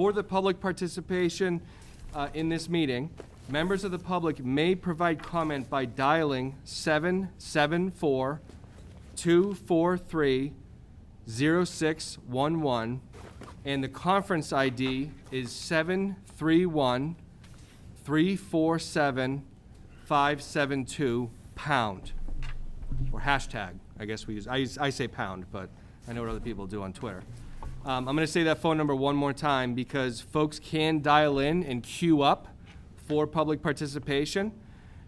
for the public participation in this meeting, members of the public may provide comment by dialing 774-243-0611, and the conference ID is 731-347-572 pound, or hashtag, I guess we use. I say pound, but I know what other people do on Twitter. I'm going to say that phone number one more time because folks can dial in and queue up for public participation.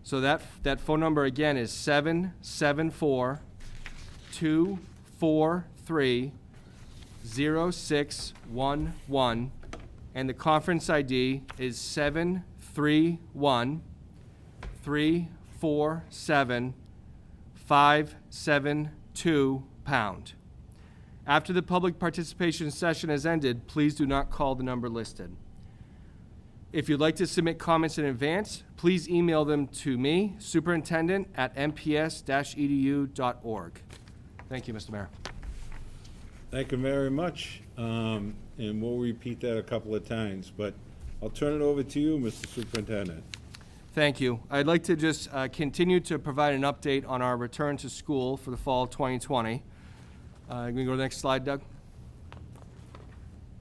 So that phone number again is 774-243-0611, and the conference ID is 731-347-572 pound. After the public participation session has ended, please do not call the number listed. If you'd like to submit comments in advance, please email them to me, superintendent@mps-edu.org. Thank you, Mr. Mayor. Thank you very much. And we'll repeat that a couple of times, but I'll turn it over to you, Mr. Superintendent. Thank you. I'd like to just continue to provide an update on our return to school for the fall of 2020. Can we go to the next slide, Doug?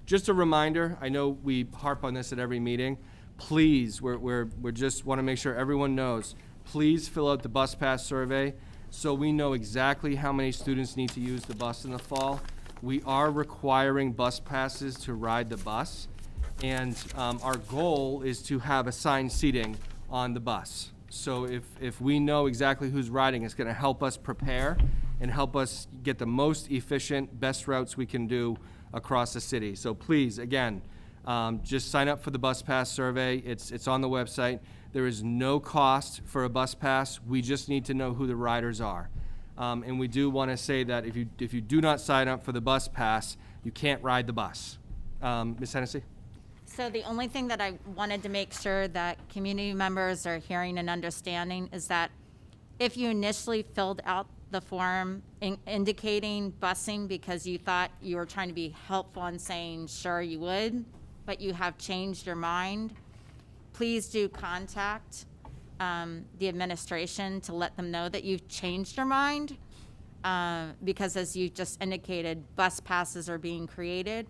Just a reminder, I know we harp on this at every meeting. Please, we're just want to make sure everyone knows, please fill out the bus pass survey so we know exactly how many students need to use the bus in the fall. We are requiring bus passes to ride the bus, and our goal is to have assigned seating on the bus. So if we know exactly who's riding, it's going to help us prepare and help us get the most efficient, best routes we can do across the city. So please, again, just sign up for the bus pass survey. It's on the website. There is no cost for a bus pass. We just need to know who the riders are. And we do want to say that if you do not sign up for the bus pass, you can't ride the bus. Ms. Hennessy? So the only thing that I wanted to make sure that community members are hearing and understanding is that if you initially filled out the form indicating busing because you thought you were trying to be helpful and saying sure you would, but you have changed your mind, please do contact the administration to let them know that you've changed your mind, because as you just indicated, bus passes are being created.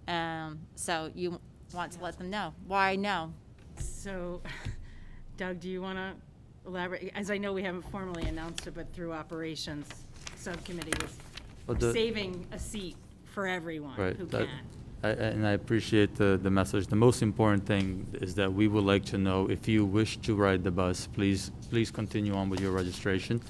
So you want to let them know. Why no? So, Doug, do you want to elaborate? As I know we haven't formally announced it, but through operations subcommittee was saving a seat for everyone who can. And I appreciate the message. The most important thing is that we would like to know if you wish to ride the bus, please continue on with your registration.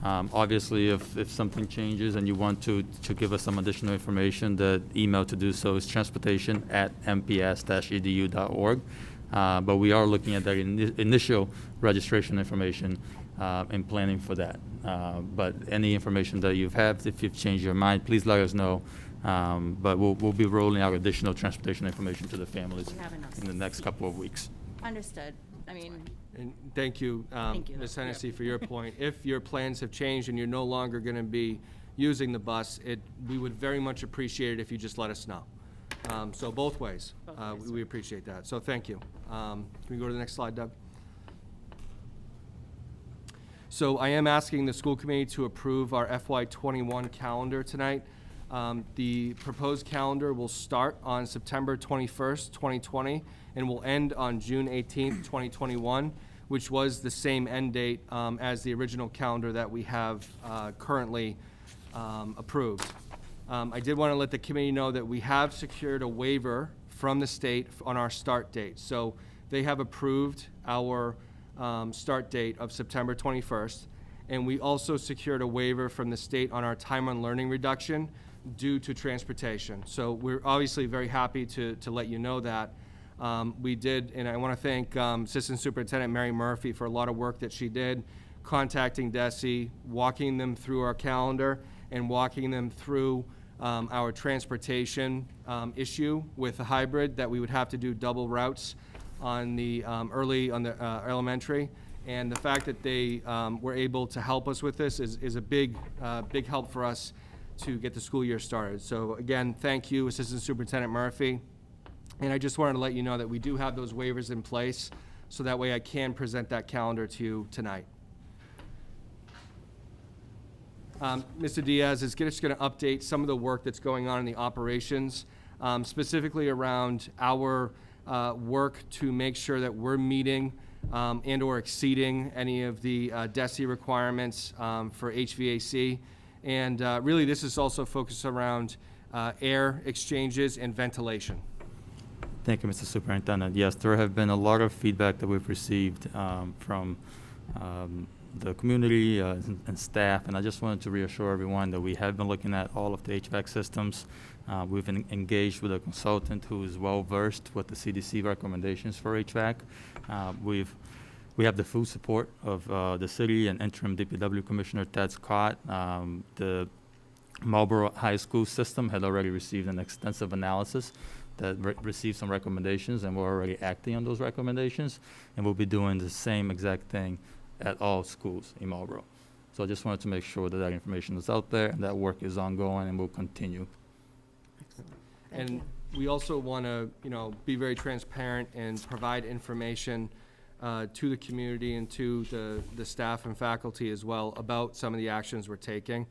Obviously, if something changes and you want to give us some additional information, the email to do so is transportation@mps-edu.org. But we are looking at that initial registration information and planning for that. But any information that you have, if you've changed your mind, please let us know. But we'll be rolling out additional transportation information to the families in the next couple of weeks. Understood. I mean, And thank you, Ms. Hennessy, for your point. If your plans have changed and you're no longer going to be using the bus, we would very much appreciate it if you just let us know. So both ways, we appreciate that. So thank you. Can we go to the next slide, Doug? So I am asking the school committee to approve our FY21 calendar tonight. The proposed calendar will start on September 21st, 2020, and will end on June 18th, 2021, which was the same end date as the original calendar that we have currently approved. I did want to let the committee know that we have secured a waiver from the state on our start date. So they have approved our start date of September 21st, and we also secured a waiver from the state on our time on learning reduction due to transportation. So we're obviously very happy to let you know that. We did, and I want to thank Assistant Superintendent Mary Murphy for a lot of work that she did, contacting DESE, walking them through our calendar, and walking them through our transportation issue with the hybrid, that we would have to do double routes on the elementary. And the fact that they were able to help us with this is a big help for us to get the school year started. So again, thank you, Assistant Superintendent Murphy. And I just wanted to let you know that we do have those waivers in place, so that way I can present that calendar to you tonight. Mr. Diaz is just going to update some of the work that's going on in the operations, specifically around our work to make sure that we're meeting and/or exceeding any of the DESI requirements for HVAC. And really, this is also focused around air exchanges and ventilation. Thank you, Mr. Superintendent. Yes, there have been a lot of feedback that we've received from the community and staff, and I just wanted to reassure everyone that we have been looking at all of the HVAC systems. We've been engaged with a consultant who is well-versed with the CDC recommendations for HVAC. We have the full support of the city and interim DPW Commissioner Ted Scott. The Marlborough High School system had already received an extensive analysis that received some recommendations, and we're already acting on those recommendations, and we'll be doing the same exact thing at all schools in Marlborough. So I just wanted to make sure that that information is out there, and that work is ongoing and will continue. And we also want to, be very transparent and provide information to the community and to the staff and faculty as well about some of the actions we're taking.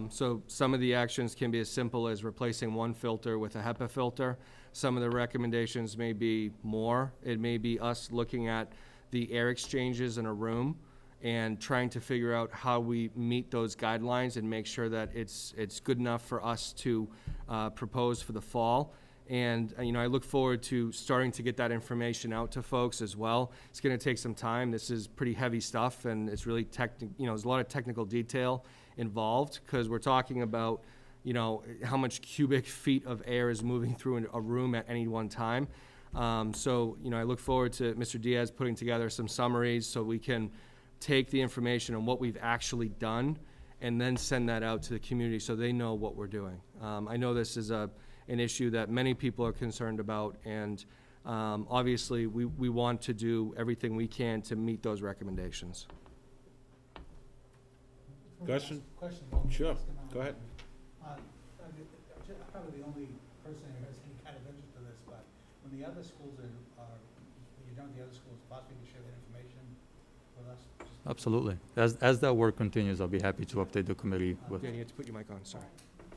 So some of the actions can be as simple as replacing one filter with a HEPA filter. Some of the recommendations may be more. It may be us looking at the air exchanges in a room and trying to figure out how we meet those guidelines and make sure that it's good enough for us to propose for the fall. And, I look forward to starting to get that information out to folks as well. It's going to take some time. This is pretty heavy stuff, and it's really there's a lot of technical detail involved, because we're talking about, how much cubic feet of air is moving through a room at any one time. So, I look forward to Mr. Diaz putting together some summaries so we can take the information on what we've actually done and then send that out to the community so they know what we're doing. I know this is an issue that many people are concerned about, and obviously we want to do everything we can to meet those recommendations. Question? Question. Sure, go ahead. I'm probably the only person who has any kind of interest in this, but when the other schools when you're done with the other schools, possibly you can share that information with us? Absolutely. As that work continues, I'll be happy to update the committee with. Dan, you have to put your mic on, sorry.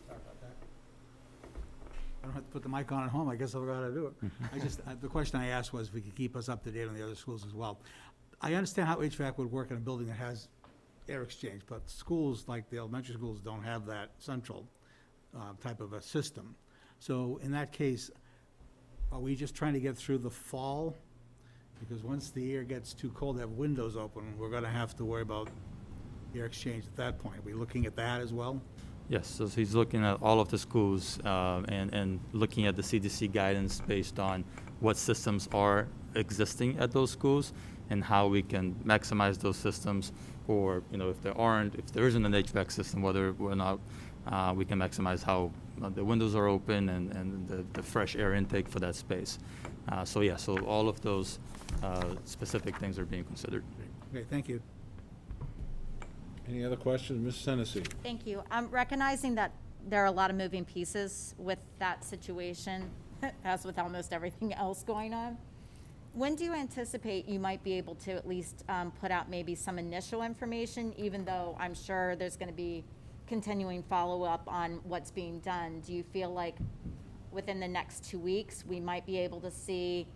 Sorry about that. I don't have to put the mic on at home, I guess I'll go to do it. The question I asked was if we could keep us up to date on the other schools as well. I understand how HVAC would work in a building that has air exchange, but schools like the elementary schools don't have that central type of a system. So in that case, are we just trying to get through the fall? Because once the air gets too cold to have windows open, we're gonna have to worry about air exchange at that point. Are we looking at that as well? Yes, so he's looking at all of the schools and looking at the CDC guidance based on what systems are existing at those schools and how we can maximize those systems, or if there isn't an HVAC system, whether or not we can maximize how the windows are open and the fresh air intake for that space. So all of those specific things are being considered. Okay, thank you. Any other questions? Ms. Hennessy? Thank you. I'm recognizing that there are a lot of moving pieces with that situation, as with almost everything else going on. When do you anticipate you might be able to at least put out maybe some initial information, even though I'm sure there's going to be continuing follow-up on what's being done? Do you feel like within the next 2 weeks, we might be able to see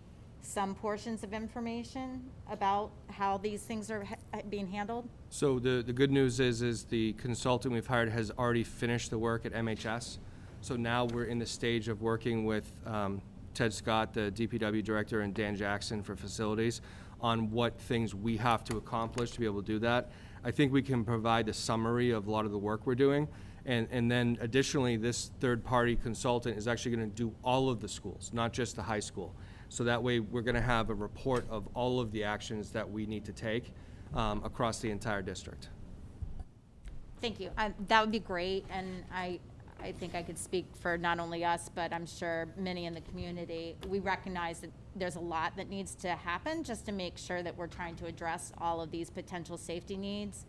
some portions of information about how these things are being handled? So the good news is the consultant we've hired has already finished the work at MHS. So now we're in the stage of working with Ted Scott, the DPW director, and Dan Jackson for facilities on what things we have to accomplish to be able to do that. I think we can provide a summary of a lot of the work we're doing. And then additionally, this third-party consultant is actually going to do all of the schools, not just the high school. So that way, we're going to have a report of all of the actions that we need to take across the entire district. Thank you. That would be great, and I think I could speak for not only us, but I'm sure many in the community. We recognize that there's a lot that needs to happen just to make sure that we're trying to address all of these potential safety needs.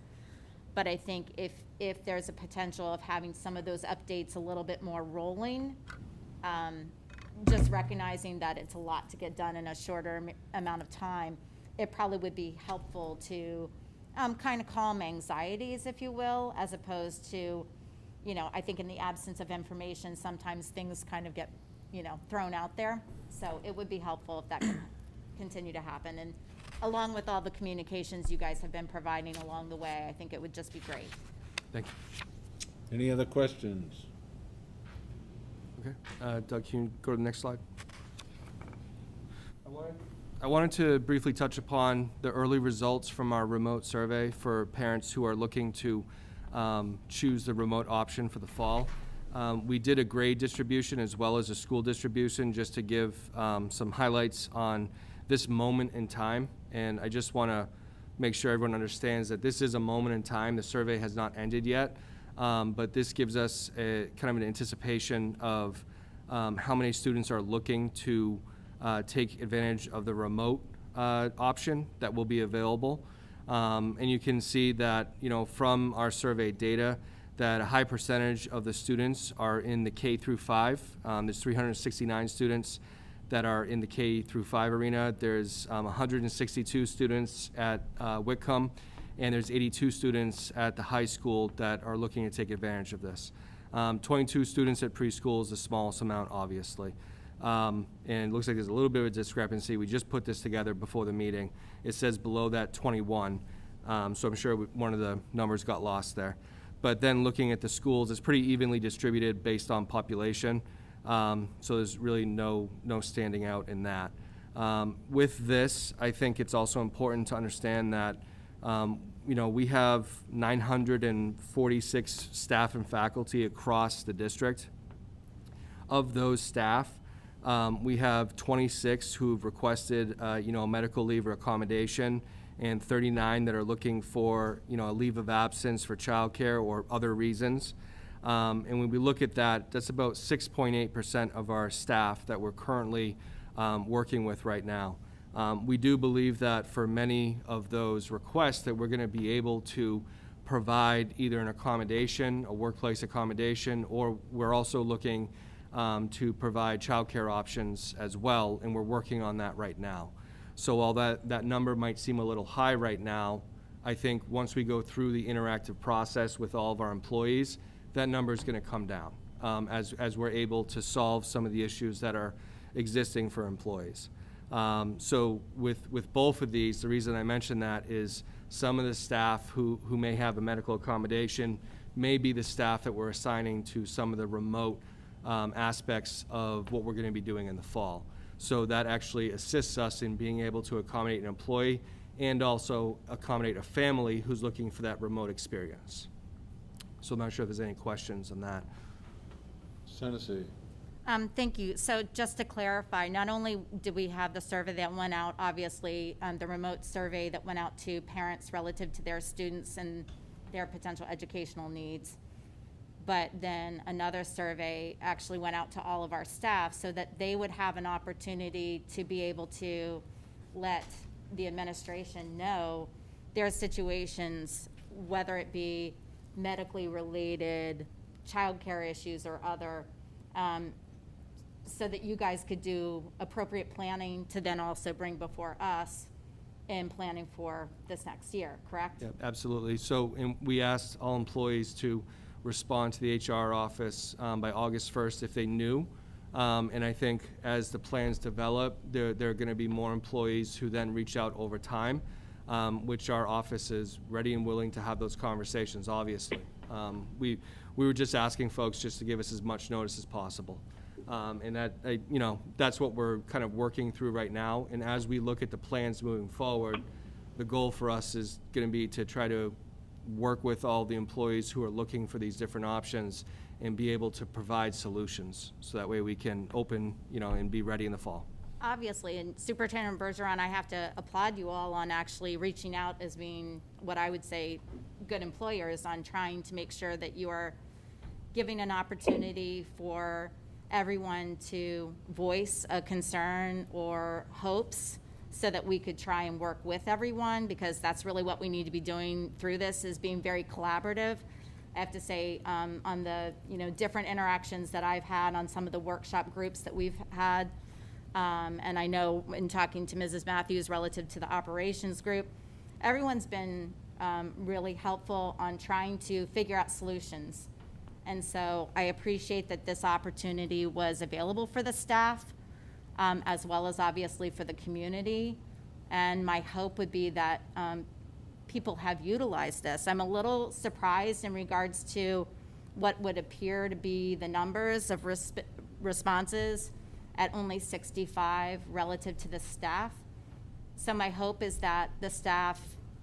But I think if there's a potential of having some of those updates a little bit more rolling, just recognizing that it's a lot to get done in a shorter amount of time, it probably would be helpful to kind of calm anxieties, if you will, as opposed to, I think in the absence of information, sometimes things kind of get, thrown out there. So it would be helpful if that can continue to happen. And along with all the communications you guys have been providing along the way, I think it would just be great. Thank you. Any other questions? Okay. Doug, can you go to the next slide? I wanted to briefly touch upon the early results from our remote survey for parents who are looking to choose the remote option for the fall. We did a grade distribution as well as a school distribution just to give some highlights on this moment in time. And I just want to make sure everyone understands that this is a moment in time. The survey has not ended yet, but this gives us a kind of an anticipation of how many students are looking to take advantage of the remote option that will be available. And you can see that, from our survey data, that a high percentage of the students are in the K through 5. There's 369 students that are in the K through 5 arena. There's 162 students at Whitcomb, and there's 82 students at the high school that are looking to take advantage of this. 22 students at preschool is the smallest amount, obviously. And it looks like there's a little bit of a discrepancy. We just put this together before the meeting. It says below that 21, so I'm sure one of the numbers got lost there. But then looking at the schools, it's pretty evenly distributed based on population, so there's really no standing out in that. With this, I think it's also important to understand that we have 946 staff and faculty across the district. Of those staff, we have 26 who've requested, a medical leave or accommodation, and 39 that are looking for, a leave of absence for childcare or other reasons. And when we look at that, that's about 6.8% of our staff that we're currently working with right now. We do believe that for many of those requests that we're going to be able to provide either an accommodation, a workplace accommodation, or we're also looking to provide childcare options as well, and we're working on that right now. So while that number might seem a little high right now, I think once we go through the interactive process with all of our employees, that number is going to come down as we're able to solve some of the issues that are existing for employees. So with both of these, the reason I mention that is some of the staff who may have a medical accommodation may be the staff that we're assigning to some of the remote aspects of what we're going to be doing in the fall. So that actually assists us in being able to accommodate an employee and also accommodate a family who's looking for that remote experience. So I'm not sure if there's any questions on that. Tennessee. Thank you. So just to clarify, not only did we have the survey that went out, obviously, the remote survey that went out to parents relative to their students and their potential educational needs, but then another survey actually went out to all of our staff so that they would have an opportunity to be able to let the administration know their situations, whether it be medically related, childcare issues, or other, so that you guys could do appropriate planning to then also bring before us in planning for this next year, correct? Yeah, absolutely. So we asked all employees to respond to the HR office by August 1st if they knew. And I think as the plans develop, there are going to be more employees who then reach out over time, which our office is ready and willing to have those conversations, obviously. We were just asking folks just to give us as much notice as possible. And that's what we're kind of working through right now. And as we look at the plans moving forward, the goal for us is going to be to try to work with all the employees who are looking for these different options and be able to provide solutions. So that way we can open, and be ready in the fall. Obviously, and Superintendent Bergeron, I have to applaud you all on actually reaching out as being what I would say good employers on trying to make sure that you are giving an opportunity for everyone to voice a concern or hopes so that we could try and work with everyone, because that's really what we need to be doing through this, is being very collaborative. I have to say, on the, different interactions that I've had on some of the workshop groups that we've had, and I know in talking to Mrs. Matthews relative to the operations group, everyone's been really helpful on trying to figure out solutions. And so I appreciate that this opportunity was available for the staff, as well as obviously for the community. And my hope would be that people have utilized this. I'm a little surprised in regards to what would appear to be the numbers of responses at only 65 relative to the staff. So my hope is that the staff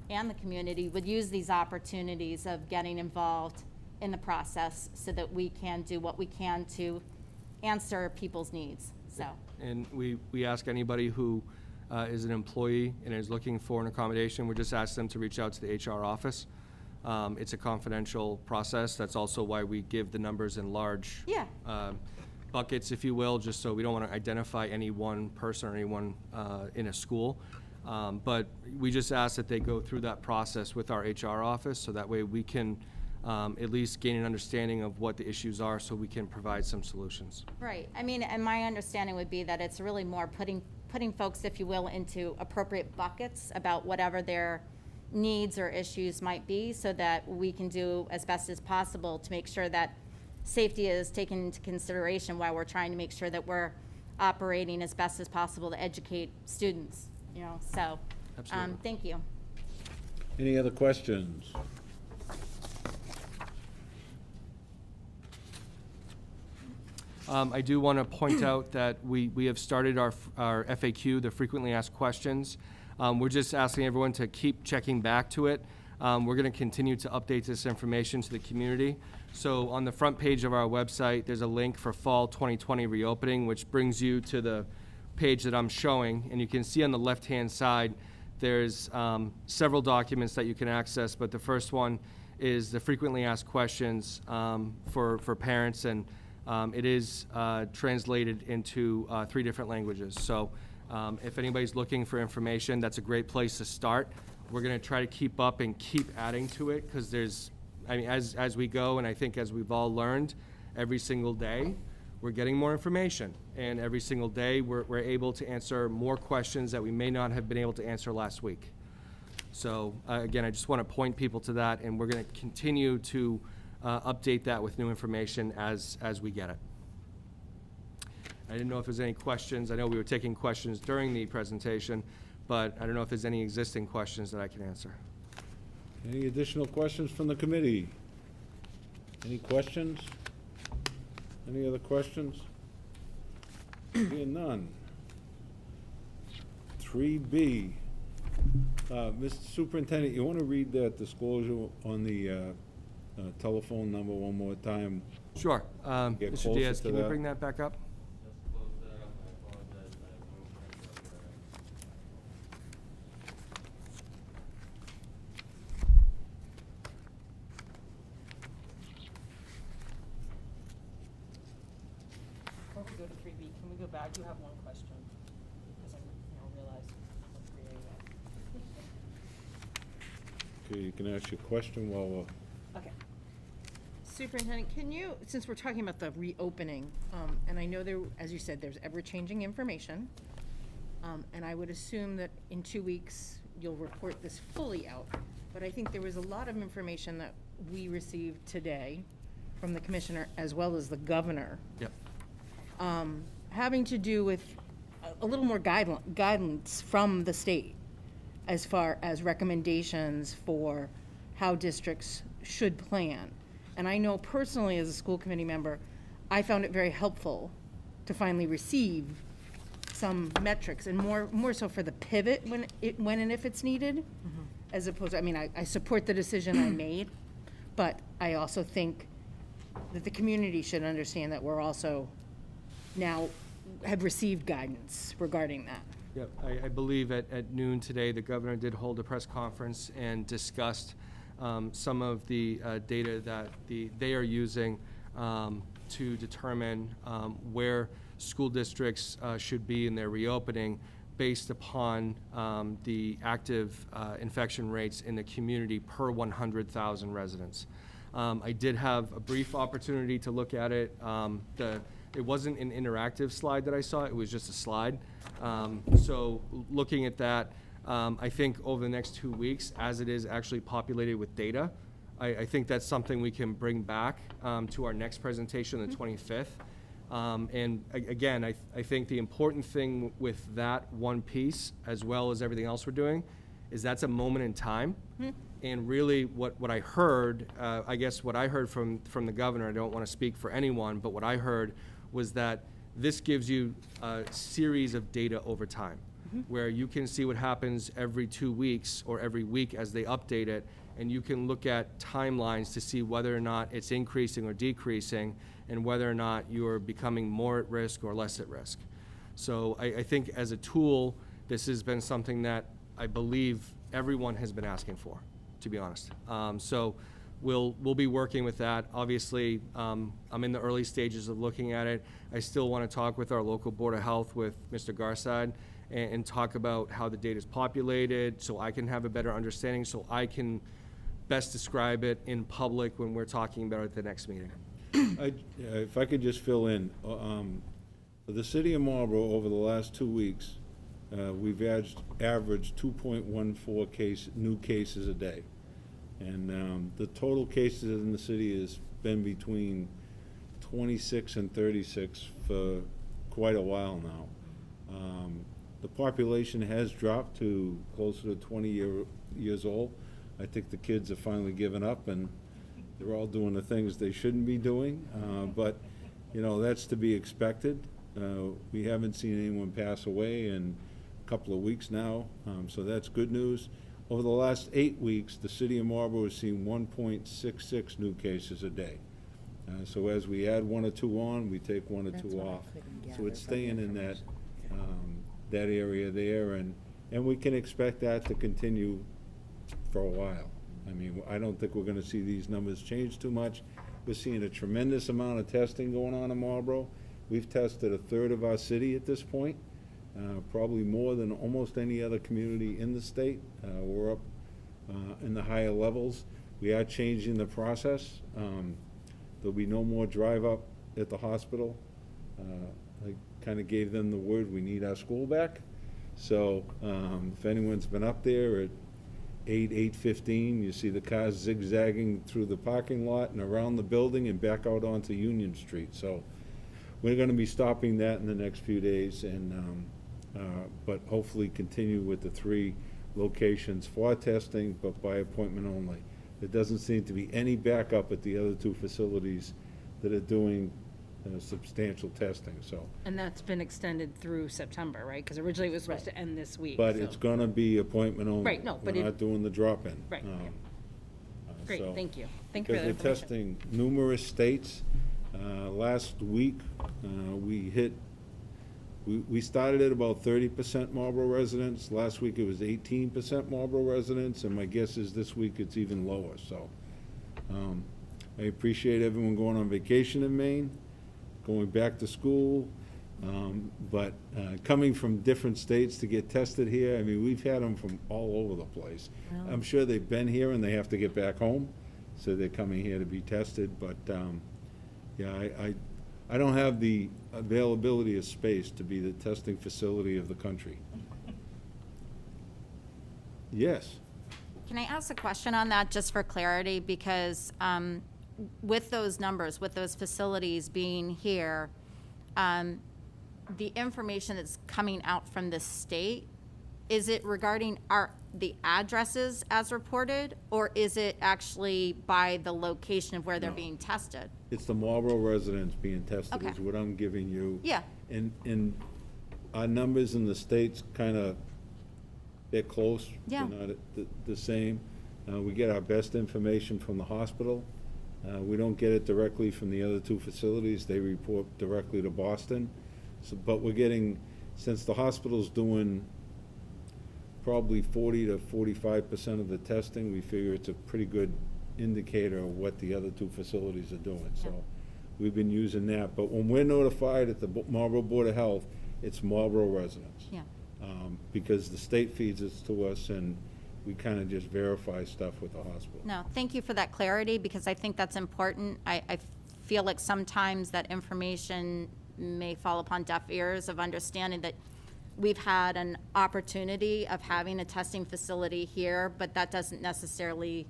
and the community would use these opportunities of getting involved in the process so that we can do what we can to answer people's needs, so. And we ask anybody who is an employee and is looking for an accommodation, we just ask them to reach out to the HR office. It's a confidential process. That's also why we give the numbers in large Yeah. buckets, if you will, just so we don't want to identify any one person or anyone in a school. But we just ask that they go through that process with our HR office, so that way we can at least gain an understanding of what the issues are, so we can provide some solutions. Right. I mean, and my understanding would be that it's really more putting folks, if you will, into appropriate buckets about whatever their needs or issues might be, so that we can do as best as possible to make sure that safety is taken into consideration while we're trying to make sure that we're operating as best as possible to educate students, so. Absolutely. Thank you. Any other questions? I do want to point out that we have started our FAQ, the frequently asked questions. We're just asking everyone to keep checking back to it. We're going to continue to update this information to the community. So on the front page of our website, there's a link for fall 2020 reopening, which brings you to the page that I'm showing. And you can see on the left-hand side, there's several documents that you can access, but the first one is the frequently asked questions for parents, and it is translated into 3 different languages. So if anybody's looking for information, that's a great place to start. We're going to try to keep up and keep adding to it, because as we go, and I think as we've all learned, every single day we're getting more information, and every single day we're able to answer more questions that we may not have been able to answer last week. So again, I just want to point people to that, and we're going to continue to update that with new information as we get it. I didn't know if there's any questions. I know we were taking questions during the presentation, but I don't know if there's any existing questions that I can answer. Any additional questions from the committee? Any questions? Any other questions? Being none. 3B. Mr. Superintendent, you want to read that disclosure on the telephone number one more time? Sure. Get Mr. closer Diaz, to can you that. bring that back up? Before we go to 3B, can we go back? I do have one question, because I realized what 3A was. Okay, you can ask your question while we're... Okay. Superintendent, can you, since we're talking about the reopening, and I know there, as you said, there's ever-changing information, and I would assume that in 2 weeks, you'll report this fully out, but I think there was a lot of information that we received today from the commissioner as well as the governor, Yep. having to do with a little more guidance from the state as far as recommendations for how districts should plan. And I know personally, as a school committee member, I found it very helpful to finally receive some metrics, and more so for the pivot when and if it's needed, as opposed to, I support the decision I made, but I also think that the community should understand that we're also now have received guidance regarding that. Yep, I believe at noon today, the governor did hold a press conference and discussed some of the data that they are using to determine where school districts should be in their reopening based upon the active infection rates in the community per 100,000 residents. I did have a brief opportunity to look at it. It wasn't an interactive slide that I saw, it was just a slide. So looking at that, I think over the next 2 weeks, as it is actually populated with data, I think that's something we can bring back to our next presentation on the 25th. And again, I think the important thing with that one piece, as well as everything else we're doing, is that's a moment in time. And really what I heard, I guess what I heard from the governor, I don't want to speak for anyone, but what I heard was that this gives you a series of data over time, where you can see what happens every 2 weeks or every week as they update it, and you can look at timelines to see whether or not it's increasing or decreasing, and whether or not you're becoming more at risk or less at risk. So I think as a tool, this has been something that I believe everyone has been asking for, to be honest. So we'll be working with that. Obviously, I'm in the early stages of looking at it. I still want to talk with our local Board of Health, with Mr. Garside, and talk about how the data is populated, so I can have a better understanding, so I can best describe it in public when we're talking about it at the next meeting. If I could just fill in, for the city of Marlborough, over the last 2 weeks, we've averaged 2.14 new cases a day. And the total cases in the city has been between 26 and 36 for quite a while now. The population has dropped to closer to 20 years old. I think the kids have finally given up, and they're all doing the things they shouldn't be doing. But, you know, that's to be expected. We haven't seen anyone pass away in a couple of weeks now, so that's good news. Over the last 8 weeks, the city of Marlborough has seen 1.66 new cases a day. So as we add 1 or 2 on, we take 1 or 2 off. So it's staying in that area there, and we can expect that to continue for a while. I mean, I don't think we're gonna see these numbers change too much. We're seeing a tremendous amount of testing going on in Marlborough. We've tested 1/3 of our city at this point, probably more than almost any other community in the state. We're up in the higher levels. We are changing the process. There'll be no more drive-up at the hospital. I kind of gave them the word, we need our school back. So if anyone's been up there at 8:15, you see the cars zigzagging through the parking lot and around the building and back out onto Union Street. So we're going to be stopping that in the next few days, and but hopefully continue with the 3 locations for testing, but by appointment only. There doesn't seem to be any backup at the other 2 facilities that are doing substantial testing, so. And that's been extended through September, right? Because originally it was supposed to end this week. But so- it's gonna be appointment only. Right, no, but We're it- not doing the drop-in. Right, yeah. Great, So- thank you. Thank you for Because that we're information. testing numerous states. Last week, we started at about 30% Marlborough residents. Last week, it was 18% Marlborough residents, and my guess is this week it's even lower, so. I appreciate everyone going on vacation in Maine, going back to school, but coming from different states to get tested here, I mean, we've had them from all over the place. Really? I'm sure they've been here and they have to get back home, so they're coming here to be tested, but, yeah, I don't have the availability of space to be the testing facility of the country. Yes. Can I ask a question on that, just for clarity? Because with those numbers, with those facilities being here, the information that's coming out from the state, is it regarding the addresses as reported, or is it actually by the location of where they're No. being tested? It's the Marlborough residents being tested Okay. is what I'm giving you. Yeah. And our numbers in the states kind of, they're close. Yeah. They're not the same. We get our best information from the hospital. We don't get it directly from the other 2 facilities. They report directly to Boston. So, but we're getting, since the hospital's doing probably 40 to 45% of the testing, we figure it's a pretty good indicator of what the other 2 facilities are doing. So we've been using that. But when we're notified at the Marlborough Board of Health, it's Marlborough residents. Yeah. Because the state feeds it to us, and we kind of just verify stuff with the hospital. No, thank you for that clarity, because I think that's important. I feel like sometimes that information may fall upon deaf ears of understanding that we've had an opportunity of having a testing facility here, but that doesn't necessarily,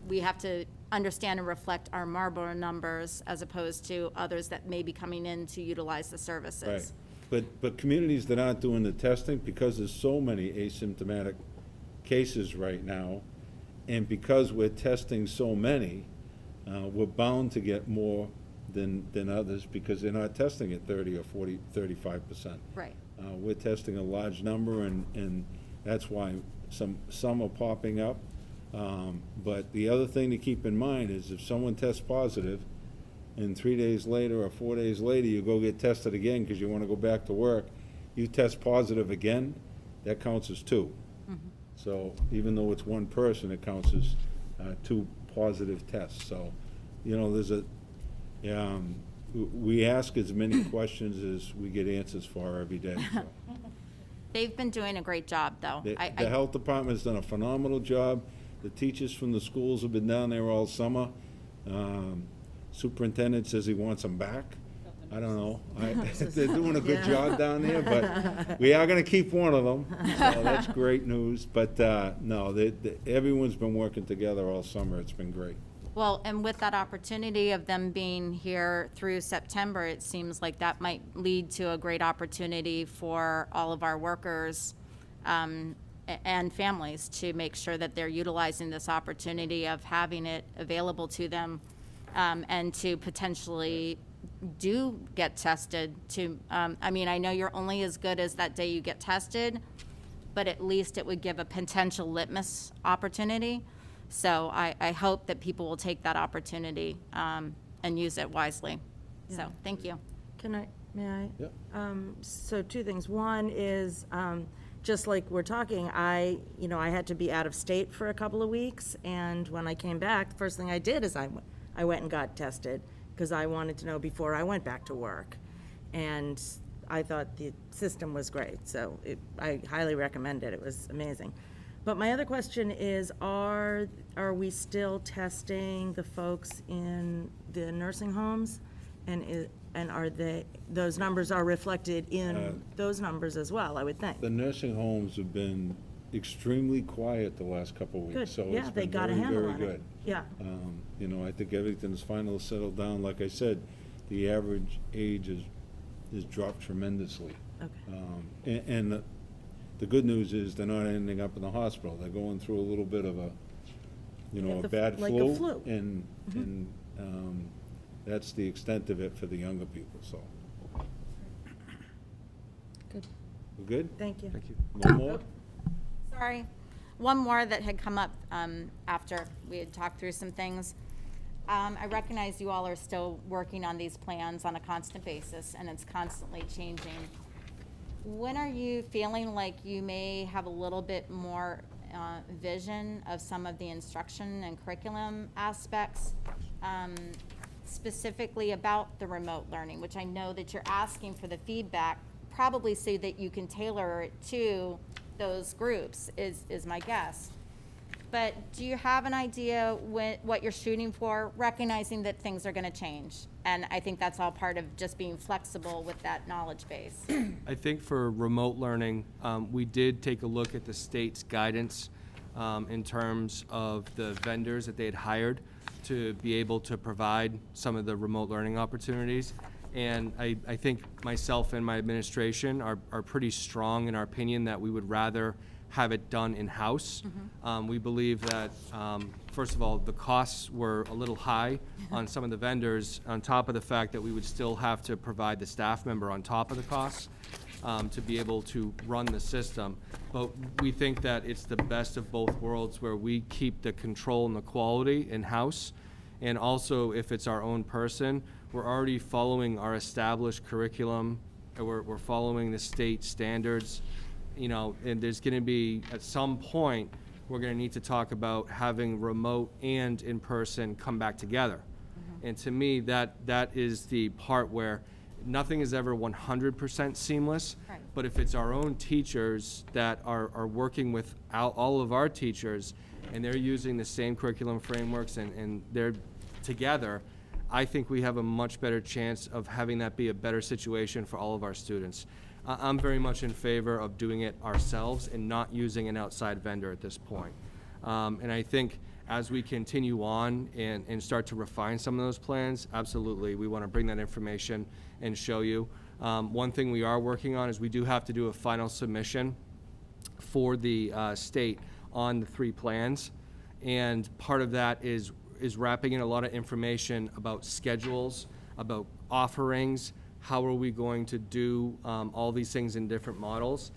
we have to understand and reflect our Marlborough numbers as opposed to others that may be coming in to utilize the services. Right. But communities that aren't doing the testing, because there's so many asymptomatic cases right now, and because we're testing so many, we're bound to get more than others because they're not testing at 30 or 40, 35%. Right. We're testing a large number, and that's why some are popping up. But the other thing to keep in mind is if someone tests positive, and 3 days later or 4 days later, you go get tested again because you want to go back to work, you test positive again, that counts as 2. So even though it's one person, it counts as 2 positive tests. So, there's we ask as many questions as we get answers for every day. So. They've been doing a great job, though. The health department's done a phenomenal job. The teachers from the schools have been down there all summer. Superintendent says he wants them back. I don't know. They're doing a good job down there, but we are going to keep one of them. So that's great news. But no, everyone's been working together all summer. It's been great. Well, and with that opportunity of them being here through September, it seems like that might lead to a great opportunity for all of our workers and families to make sure that they're utilizing this opportunity of having it available to them and to potentially do get tested. I know you're only as good as that day you get tested, but at least it would give a potential litmus opportunity. So I hope that people will take that opportunity and use it wisely. So, thank you. May I? Yep. So 2 things. One is, just like we're talking, I had to be out of state for a couple of weeks, and when I came back, the first thing I did is I went and got tested, because I wanted to know before I went back to work. And I thought the system was great, so I highly recommend it. It was amazing. But my other question is, are we still testing the folks in the nursing homes? And are those numbers are reflected in those numbers as well, I would think? The nursing homes have been extremely quiet the last couple of weeks. Good. So Yeah, it's they been got a very, handle very on good. it. Yeah. I think everything's finally settled down. Like I said, the average age is dropped tremendously. Okay. And the good news is they're not ending up in the hospital. They're going through a little bit of a bad like flu. a flu. And that's the extent of it for the younger people, so. Good. We're good? Thank you. Thank you. No more? Sorry. One more that had come up after we had talked through some things. I recognize you all are still working on these plans on a constant basis, and it's constantly changing. When are you feeling like you may have a little bit more vision of some of the instruction and curriculum aspects, specifically about the remote learning, which I know that you're asking for the feedback, probably so that you can tailor it to those groups, is my guess. But do you have an idea what you're shooting for, recognizing that things are going to change? And I think that's all part of just being flexible with that knowledge base. I think for remote learning, we did take a look at the state's guidance in terms of the vendors that they had hired to be able to provide some of the remote learning opportunities. And I think myself and my administration are pretty strong in our opinion that we would rather have it done in-house. We believe that, first of all, the costs were a little high on some of the vendors, on top of the fact that we would still have to provide the staff member on top of the costs to be able to run the system. But we think that it's the best of both worlds, where we keep the control and the quality in-house. And also, if it's our own person, we're already following our established curriculum, and we're following the state standards. And there's going to be, at some point, we're going to need to talk about having remote and in-person come back together. And to me, that is the part where nothing is ever 100% seamless. Right. But if it's our own teachers that are working with all of our teachers, and they're using the same curriculum frameworks and they're together, I think we have a much better chance of having that be a better situation for all of our students. I'm very much in favor of doing it ourselves and not using an outside vendor at this point. And I think as we continue on and start to refine some of those plans, absolutely, we want to bring that information and show you. One thing we are working on is we do have to do a final submission for the state on the 3 plans. And part of that is wrapping in a lot of information about schedules, about offerings, how are we going to do all these things in different models.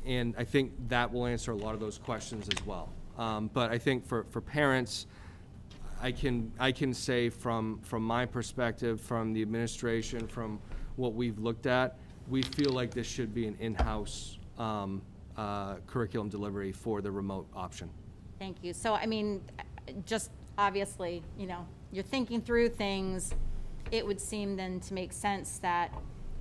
And I think that will answer a lot of those questions as well. But I think for parents, I can say from my perspective, from the administration, from what we've looked at, we feel like this should be an in-house curriculum delivery for the remote option. Thank you. So, I mean, just obviously, you're thinking through things. It would seem then to make sense that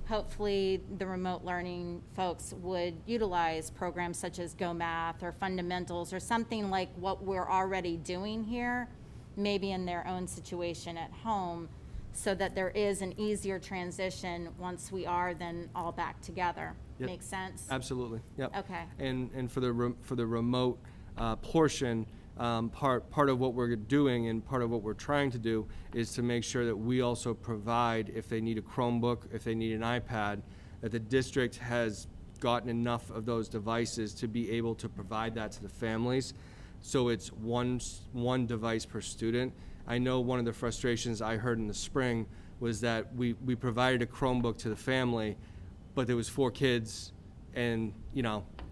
hopefully the remote learning folks would utilize programs such as Go Math or Fundamentals or something like what we're already doing here, maybe in their own situation at home, so that there is an easier transition once we are then all back together. Yep. Make sense? Absolutely, yep. Okay. And for the remote portion, part of what we're doing and part of what we're trying to do is to make sure that we also provide, if they need a Chromebook, if they need an iPad, that the district has gotten enough of those devices to be able to provide that to the families. So it's one device per student. I know one of the frustrations I heard in the spring was that we provided a Chromebook to the family, but there was 4 kids and,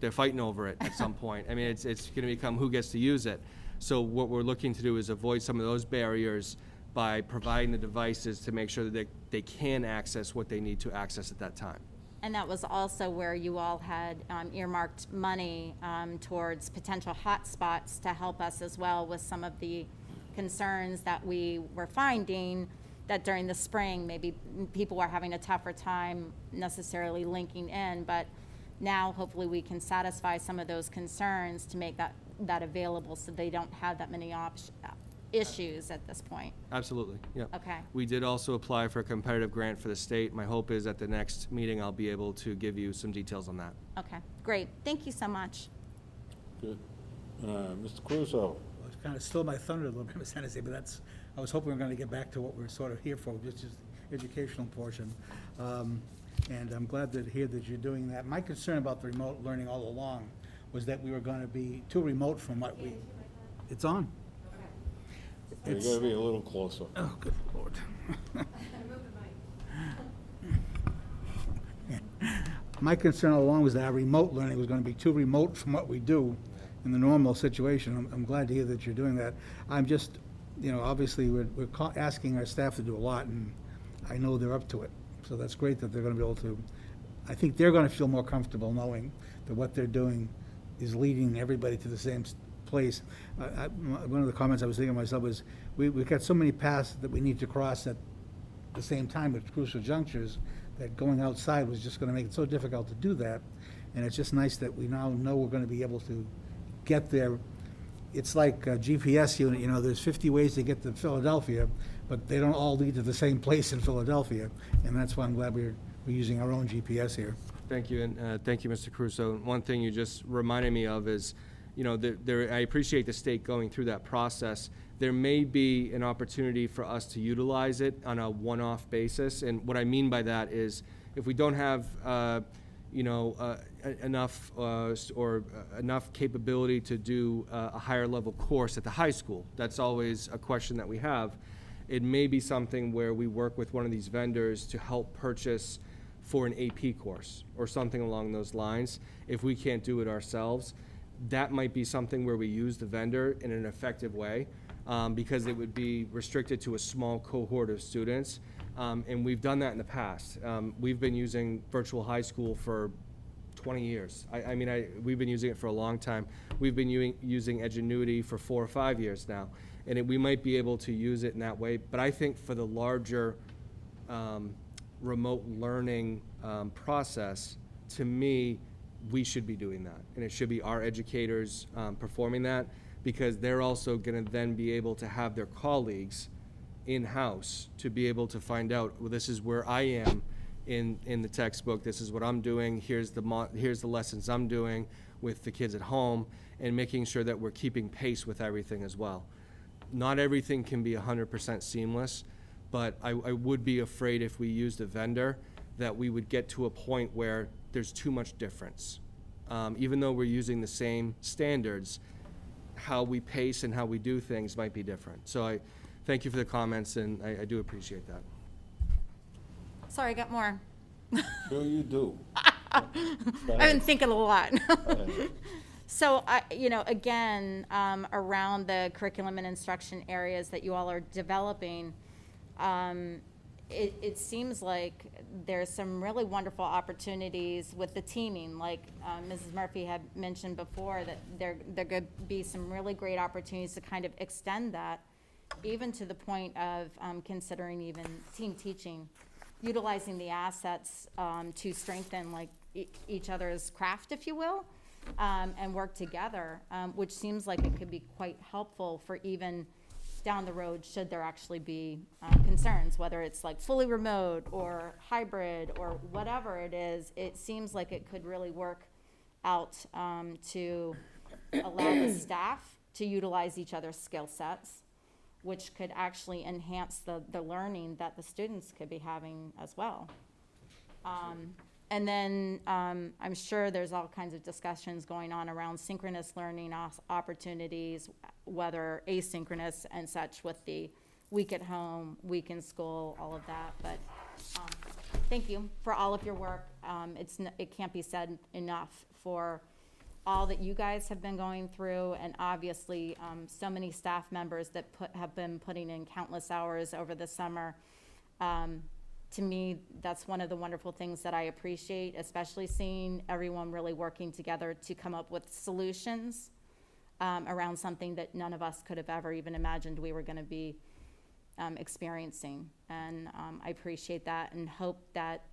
they're fighting over it at some point. I mean, it's going to become who gets to use it. So what we're looking to do is avoid some of those barriers by providing the devices to make sure that they can access what they need to access at that time. And that was also where you all had earmarked money towards potential hotspots to help us as well with some of the concerns that we were finding that during the spring, maybe people were having a tougher time necessarily linking in, but now hopefully we can satisfy some of those concerns to make that available so they don't have that many issues at this point. Absolutely, yep. Okay. We did also apply for a competitive grant for the state. My hope is at the next meeting I'll be able to give you some details on that. Okay, great. Thank you so much. Good. Mr. Crusoe? Well, it kind of stole my thunder a little bit, Ms. Hennessy, but I was hoping we were going to get back to what we're sort of here for, which is the educational portion. And I'm glad to hear that you're doing that. My concern about the remote learning all along was that we were going to be too remote from what we... It's on. You're going to be a little closer. Oh, good Lord. My concern all along was that our remote learning was going to be too remote from what we do in the normal situation. I'm glad to hear that you're doing that. I'm just, obviously, we're asking our staff to do a lot, and I know they're up to it. So that's great that they're going to be able to, I think they're going to feel more comfortable knowing that what they're doing is leading everybody to the same place. One of the comments I was thinking to myself was, we've got so many paths that we need to cross at the same time at crucial junctures that going outside was just going to make it so difficult to do that. And it's just nice that we now know we're going to be able to get there. It's like a GPS unit, there's 50 ways to get to Philadelphia, but they don't all lead to the same place in Philadelphia. And that's why I'm glad we're using our own GPS here. Thank you, and thank you, Mr. Crusoe. One thing you just reminded me of is, I appreciate the state going through that process. There may be an opportunity for us to utilize it on a one-off basis, and what I mean by that is if we don't have, enough enough capability to do a higher level course at the high school. That's always a question that we have. It may be something where we work with one of these vendors to help purchase for an AP course or something along those lines. If we can't do it ourselves, that might be something where we use the vendor in an effective way because it would be restricted to a small cohort of students. And we've done that in the past. We've been using virtual high school for 20 years. We've been using it for a long time. We've been using Edgenuity for 4 or 5 years now. And we might be able to use it in that way. But I think for the larger remote learning process, to me, we should be doing that. And it should be our educators performing that, because they're also going to then be able to have their colleagues in-house to be able to find out, well, this is where I am in the textbook, this is what I'm doing, here's the lessons I'm doing with the kids at home, and making sure that we're keeping pace with everything as well. Not everything can be 100% seamless, but I would be afraid if we used a vendor that we would get to a point where there's too much difference. Even though we're using the same standards, how we pace and how we do things might be different. So I thank you for the comments, and I do appreciate that. Sorry, I got more. Sure you do. I've been thinking a lot. So, again, around the curriculum and instruction areas that you all are developing, it seems like there's some really wonderful opportunities with the teaming. Like Mrs. Murphy had mentioned before, that there could be some really great opportunities to kind of extend that, even to the point of considering even team teaching, utilizing the assets to strengthen like each other's craft, if you will, and work together, which seems like it could be quite helpful for even down the road, should there actually be concerns, whether it's like fully remote or hybrid or whatever it is. It seems like it could really work out to allow the staff to utilize each other's skill sets, which could actually enhance the learning that the students could be having as well. And then I'm sure there's all kinds of discussions going on around synchronous learning opportunities, whether asynchronous and such, with the week at home, week in school, all of that. But thank you for all of your work. It can't be said enough for all that you guys have been going through, and obviously so many staff members that have been putting in countless hours over the summer. To me, that's one of the wonderful things that I appreciate, especially seeing everyone really working together to come up with solutions around something that none of us could have ever even imagined we were going to be experiencing. And I appreciate that and hope that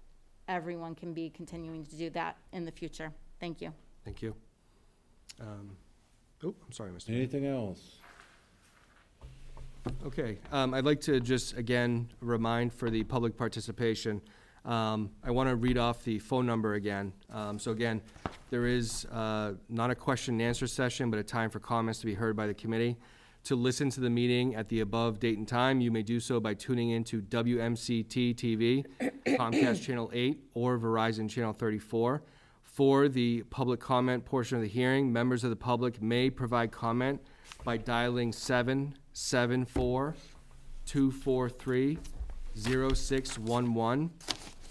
everyone can be continuing to do that in the future. Thank you. Thank you. I'm sorry, Mr. Anything else? Okay, I'd like to just, again, remind for the public participation, I want to read off the phone number again. So again, there is not a question and answer session, but a time for comments to be heard by the committee. To listen to the meeting at the above date and time, you may do so by tuning into WMCT-TV, Comcast Channel 8, or Verizon Channel 34. For the public comment portion of the hearing, members of the public may provide comment by dialing 774-243-0611,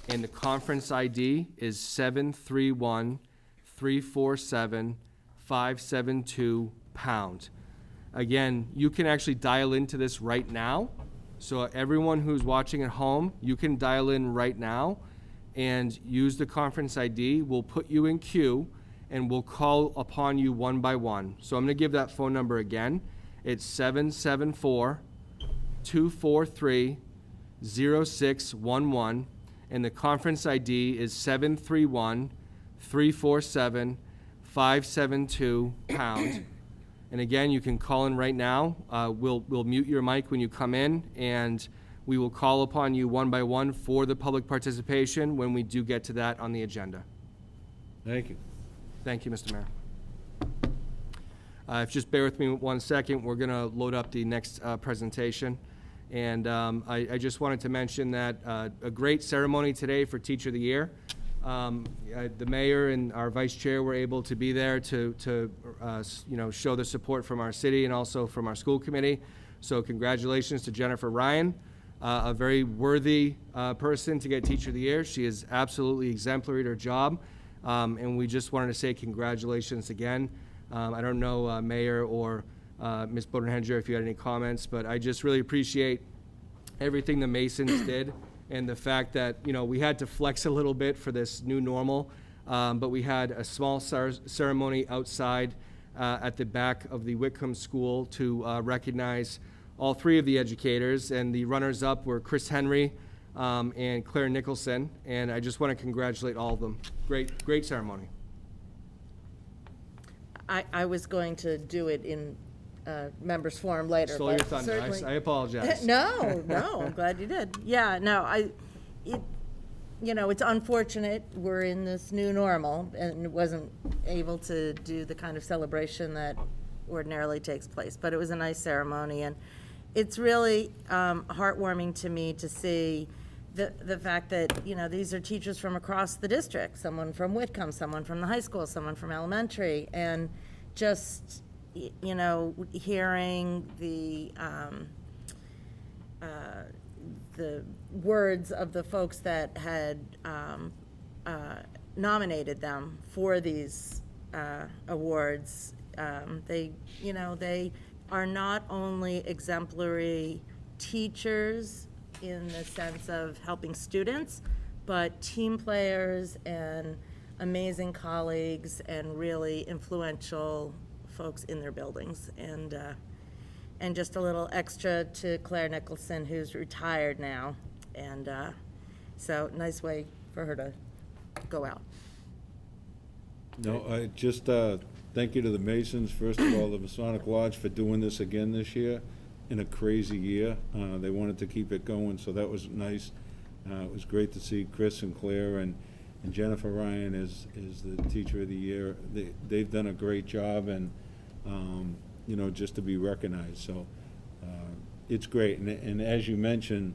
and the conference ID is 731-347-572#. Again, you can actually dial into this right now. So everyone who's watching at home, you can dial in right now and use the conference ID. We'll put you in queue and we'll call upon you one by one. So I'm going to give that phone number again. It's 774-243-0611, and the conference ID is 731-347-572#. And again, you can call in right now. We'll mute your mic when you come in, and we will call upon you one by one for the public participation when we do get to that on the agenda. Thank you. Thank you, Mr. Mayor. If you just bear with me 1 second, we're going to load up the next presentation. And I just wanted to mention that a great ceremony today for Teacher of the Year. The mayor and our vice chair were able to be there to show the support from our city and also from our school committee. So congratulations to Jennifer Ryan, a very worthy person to get Teacher of the Year. She is absolutely exemplary at her job. And we just wanted to say congratulations again. I don't know, Mayor or Ms. Bodenhenger, if you had any comments, but I just really appreciate everything the Masons did, and the fact that, we had to flex a little bit for this new normal, but we had a small ceremony outside at the back of the Whitcomb School to recognize all three of the educators, and the runners-up were Chris Henry, and Claire Nicholson, and I just want to congratulate all of them. Great ceremony. I was going to do it in members forum later. Stole your but thunder. certainly- I apologize. No, I'm glad you did. Yeah, no, it's unfortunate we're in this new normal and wasn't able to do the kind of celebration that ordinarily takes place, but it was a nice ceremony, and it's really heartwarming to me to see the fact that, these are teachers from across the district, someone from Whitcomb, someone from the high school, someone from elementary, and just, hearing the words of the folks that had nominated them for these awards. They are not only exemplary teachers in the sense of helping students, but team players and amazing colleagues and really influential folks in their buildings. And just a little extra to Claire Nicholson, who's retired now. And so nice way for her to go out. No, I just, thank you to the Masons, first of all, the Masonic Lodge, for doing this again this year in a crazy year. They wanted to keep it going, so that was nice. It was great to see Chris and Claire and Jennifer Ryan is the Teacher of the Year. They've done a great job, and, just to be recognized. So it's great. And as you mentioned,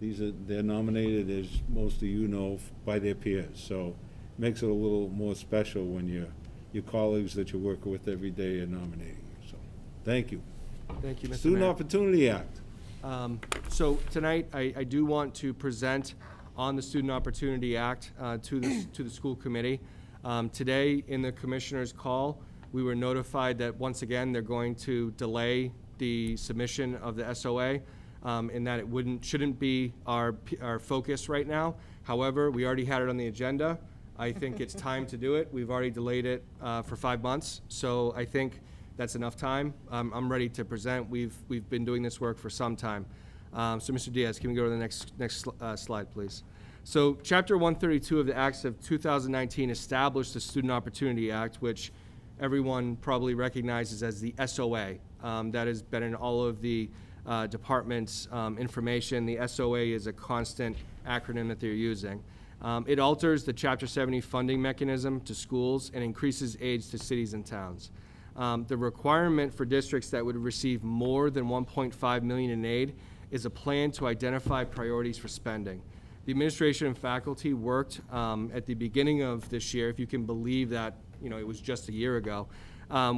they're nominated, as most of you know, by their peers. So it makes it a little more special when your colleagues that you work with every day are nominating you. So thank you. Thank you, Mr. Student Mayor. Opportunity Act. So tonight, I do want to present on the Student Opportunity Act to the school committee. Today, in the commissioner's call, we were notified that once again, they're going to delay the submission of the SOA, and that it shouldn't be our focus right now. However, we already had it on the agenda. I think it's time to do it. We've already delayed it for 5 months, so I think that's enough time. I'm ready to present. We've been doing this work for some time. So, Mr. Diaz, can we go to the next slide, please? So, Chapter 132 of the Acts of 2019 established the Student Opportunity Act, which everyone probably recognizes as the SOA. That has been in all of the department's information. The SOA is a constant acronym that they're using. It alters the Chapter 70 funding mechanism to schools and increases aids to cities and towns. The requirement for districts that would receive more than $1.5 million in aid is a plan to identify priorities for spending. The administration and faculty worked at the beginning of this year, if you can believe that, it was just a year ago.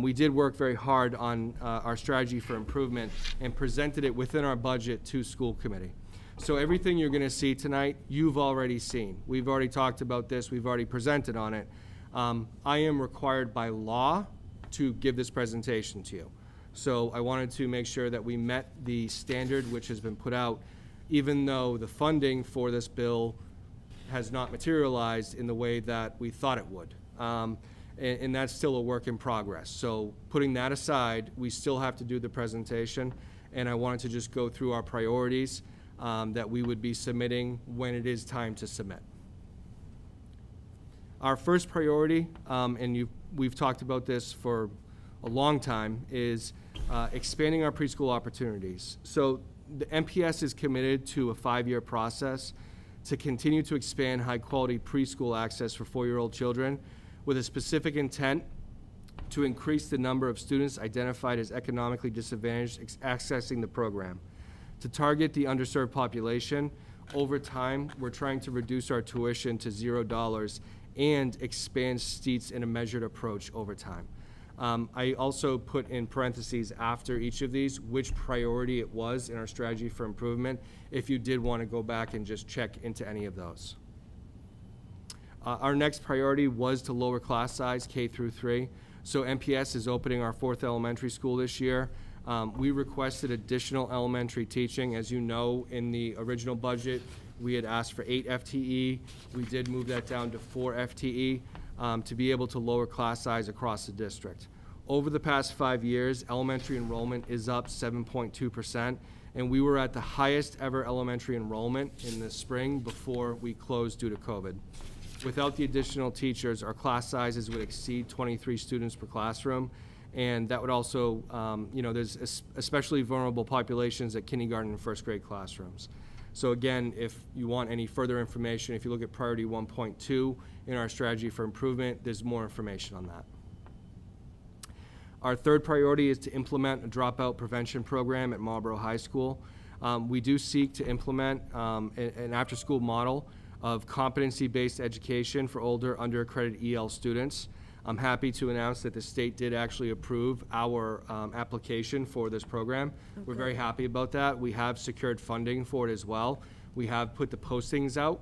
We did work very hard on our strategy for improvement and presented it within our budget to school committee. So everything you're going to see tonight, you've already seen. We've already talked about this. We've already presented on it. I am required by law to give this presentation to you. So I wanted to make sure that we met the standard which has been put out, even though the funding for this bill has not materialized in the way that we thought it would. And that's still a work in progress. So putting that aside, we still have to do the presentation, and I wanted to just go through our priorities that we would be submitting when it is time to submit. Our first priority, and we've talked about this for a long time, is expanding our preschool opportunities. So the MPS is committed to a 5-year process to continue to expand high-quality preschool access for 4-year-old children with a specific intent to increase the number of students identified as economically disadvantaged accessing the program. To target the underserved population, over time, we're trying to reduce our tuition to $0 and expand seats in a measured approach over time. I also put in parentheses after each of these which priority it was in our strategy for improvement, if you did want to go back and just check into any of those. Our next priority was to lower class size K through 3. So MPS is opening our 4th elementary school this year. We requested additional elementary teaching. As you know, in the original budget, we had asked for 8 FTE. We did move that down to 4 FTE to be able to lower class size across the district. Over the past 5 years, elementary enrollment is up 7.2%, and we were at the highest ever elementary enrollment in the spring before we closed due to COVID. Without the additional teachers, our class sizes would exceed 23 students per classroom, and that would also, there's especially vulnerable populations at kindergarten and first grade classrooms. So again, if you want any further information, if you look at priority 1.2 in our strategy for improvement, there's more information on that. Our third priority is to implement a dropout prevention program at Marlborough High School. We do seek to implement an after-school model of competency-based education for older under-accredited EL students. I'm happy to announce that the state did actually approve our application for this program. We're very happy about that. We have secured funding for it as well. We have put the postings out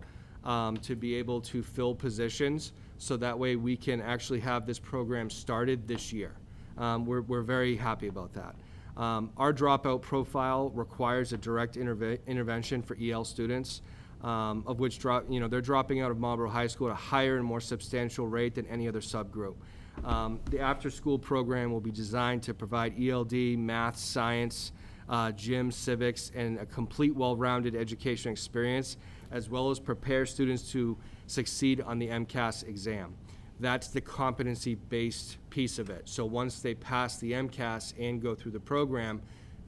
to be able to fill positions, so that way we can actually have this program started this year. We're very happy about that. Our dropout profile requires a direct intervention for EL students, of which they're dropping out of Marlborough High School at a higher and more substantial rate than any other subgroup. The after-school program will be designed to provide ELD, math, science, gym, civics, and a complete well-rounded education experience, as well as prepare students to succeed on the MCAS exam. That's the competency-based piece of it. So once they pass the MCAS and go through the program,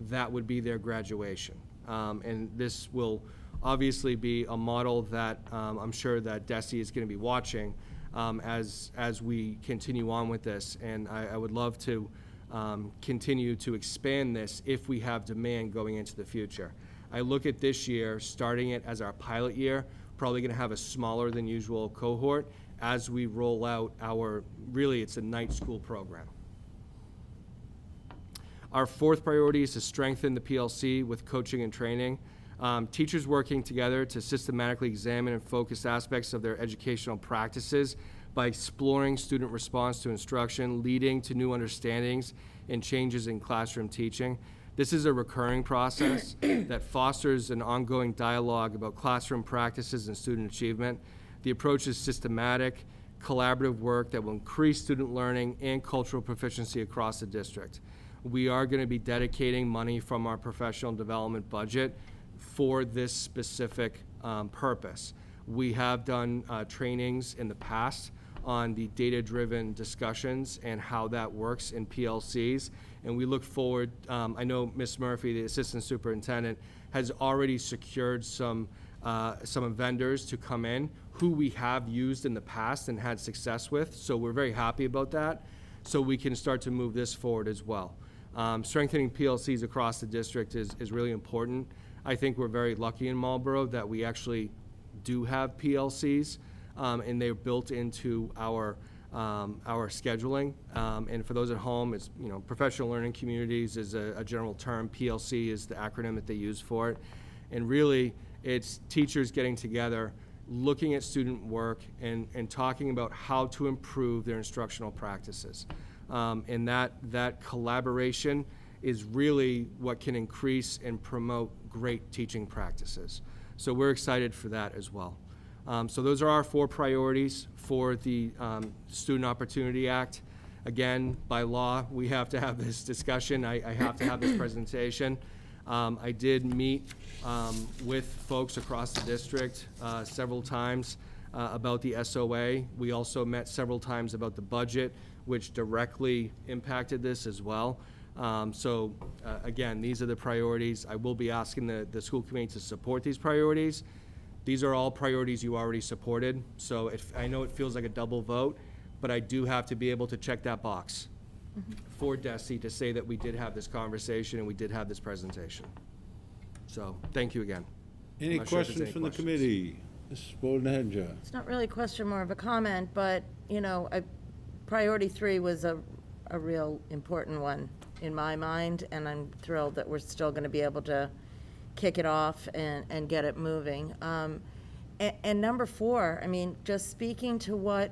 that would be their graduation. And this will obviously be a model that I'm sure that DESE is going to be watching as we continue on with this. And I would love to continue to expand this if we have demand going into the future. I look at this year, starting it as our pilot year, probably going to have a smaller than usual cohort as we roll out it's a night school program. Our fourth priority is to strengthen the PLC with coaching and training. Teachers working together to systematically examine and focus aspects of their educational practices by exploring student response to instruction, leading to new understandings and changes in classroom teaching. This is a recurring process that fosters an ongoing dialogue about classroom practices and student achievement. The approach is systematic, collaborative work that will increase student learning and cultural proficiency across the district. We are going to be dedicating money from our professional development budget for this specific purpose. We have done trainings in the past on the data-driven discussions and how that works in PLCs, and we look forward, I know Ms. Murphy, the Assistant Superintendent, has already secured some vendors to come in who we have used in the past and had success with, so we're very happy about that, so we can start to move this forward as well. Strengthening PLCs across the district is really important. I think we're very lucky in Marlborough that we actually do have PLCs, and they're built into our scheduling. And for those at home, it's, professional learning communities is a general term. PLC is the acronym that they use for it. And really, it's teachers getting together, looking at student work, and talking about how to improve their instructional practices. And that collaboration is really what can increase and promote great teaching practices. So we're excited for that as well. So those are our four priorities for the Student Opportunity Act. Again, by law, we have to have this discussion. I have to have this presentation. I did meet with folks across the district several times about the SOA. We also met several times about the budget, which directly impacted this as well. Again, these are the priorities. I will be asking the school committee to support these priorities. These are all priorities you already supported, so I know it feels like a double vote, but I do have to be able to check that box for DESE to say that we did have this conversation and we did have this presentation. So, thank you again. Any questions from the committee? Mrs. Bodenhedger. It's not really a question, more of a comment, but, priority 3 was a real important one in my mind, and I'm thrilled that we're still going to be able to kick it off and get it moving. And number 4, just speaking to what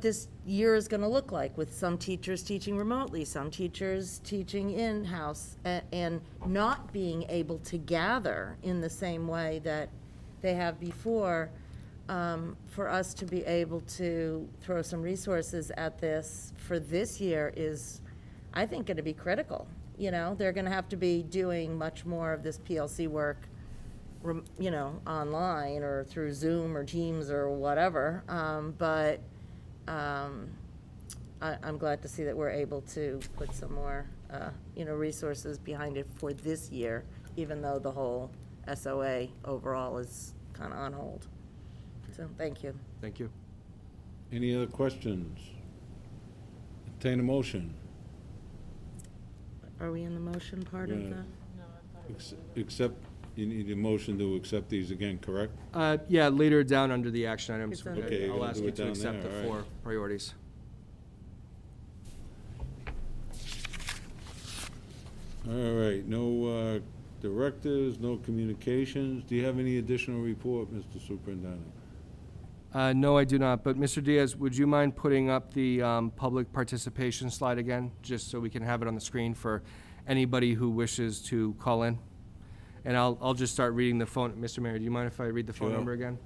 this year is going to look like, with some teachers teaching remotely, some teachers teaching in-house, and not being able to gather in the same way that they have before. For us to be able to throw some resources at this for this year is, I think, going to be critical. you know, they're gonna have to be doing much more of this PLC work, you know, online or through Zoom or Teams or whatever. I'm glad to see that we're able to put some more, you know, resources behind it for this year, even though the whole SOA overall is kind of on hold. So, thank you. Thank you. Any other questions? Entertain a motion. Are we in the motion part of Yeah. the? Except, you need a motion to accept these again, correct? Yeah, later down under the action items, It's under- Okay, you're I'll gonna ask do you it to down accept the there, all right. 4 priorities. All right, no directives, no communications. Do you have any additional report, Mr. Superintendent? No, I do not, but Mr. Diaz, would you mind putting up the public participation slide again, just so we can have it on the screen for anybody who wishes to call in? And I'll just start reading the phone. Mr. Mayor, do you mind if I read the phone Sure. number again?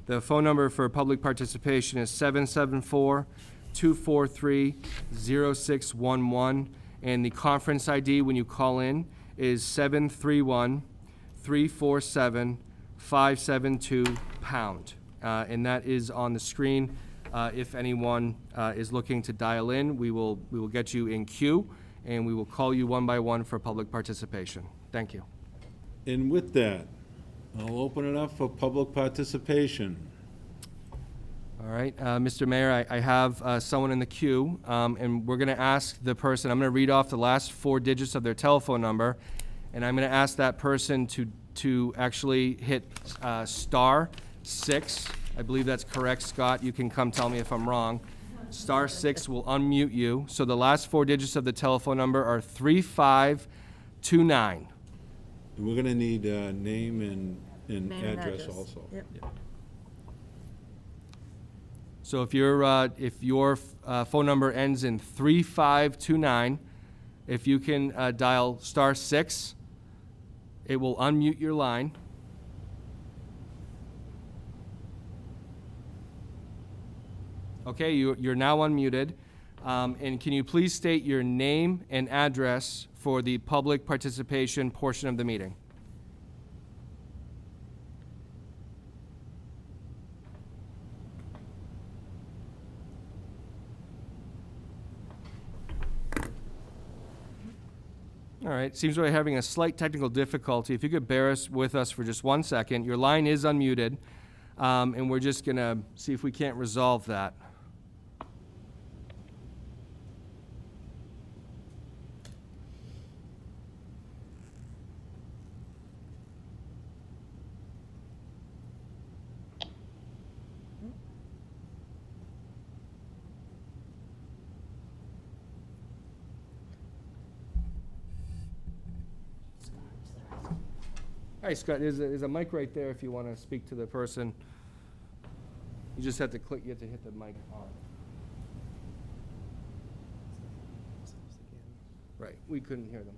The phone number for public participation is 774-243-0611, and the conference ID when you call in is 731-347-572#. And that is on the screen. If anyone is looking to dial in, we will get you in queue, and we will call you one by one for public participation. Thank you. And with that, I'll open it up for public participation. All right, Mr. Mayor, I have someone in the queue, and we're going to ask the person, I'm going to read off the last 4 digits of their telephone number, and I'm going to ask that person to actually hit *6. I believe that's correct, Scott. You can come tell me if I'm wrong. *6 will unmute you. So the last 4 digits of the telephone number are 3529. And we're gonna need name and Name and address also. Yep. So if your phone number ends in 3529, if you can dial *6, it will unmute your line. Okay, you're now unmuted. And can you please state your name and address for the public participation portion of the meeting? All right, seems we're having a slight technical difficulty. If you could bear with us for just 1 second. Your line is unmuted, and we're just going to see if we can't resolve that. Hi, Scott, there's a mic right there if you want to speak to the person. You just have to click, you have to hit the mic on. Right, we couldn't hear them.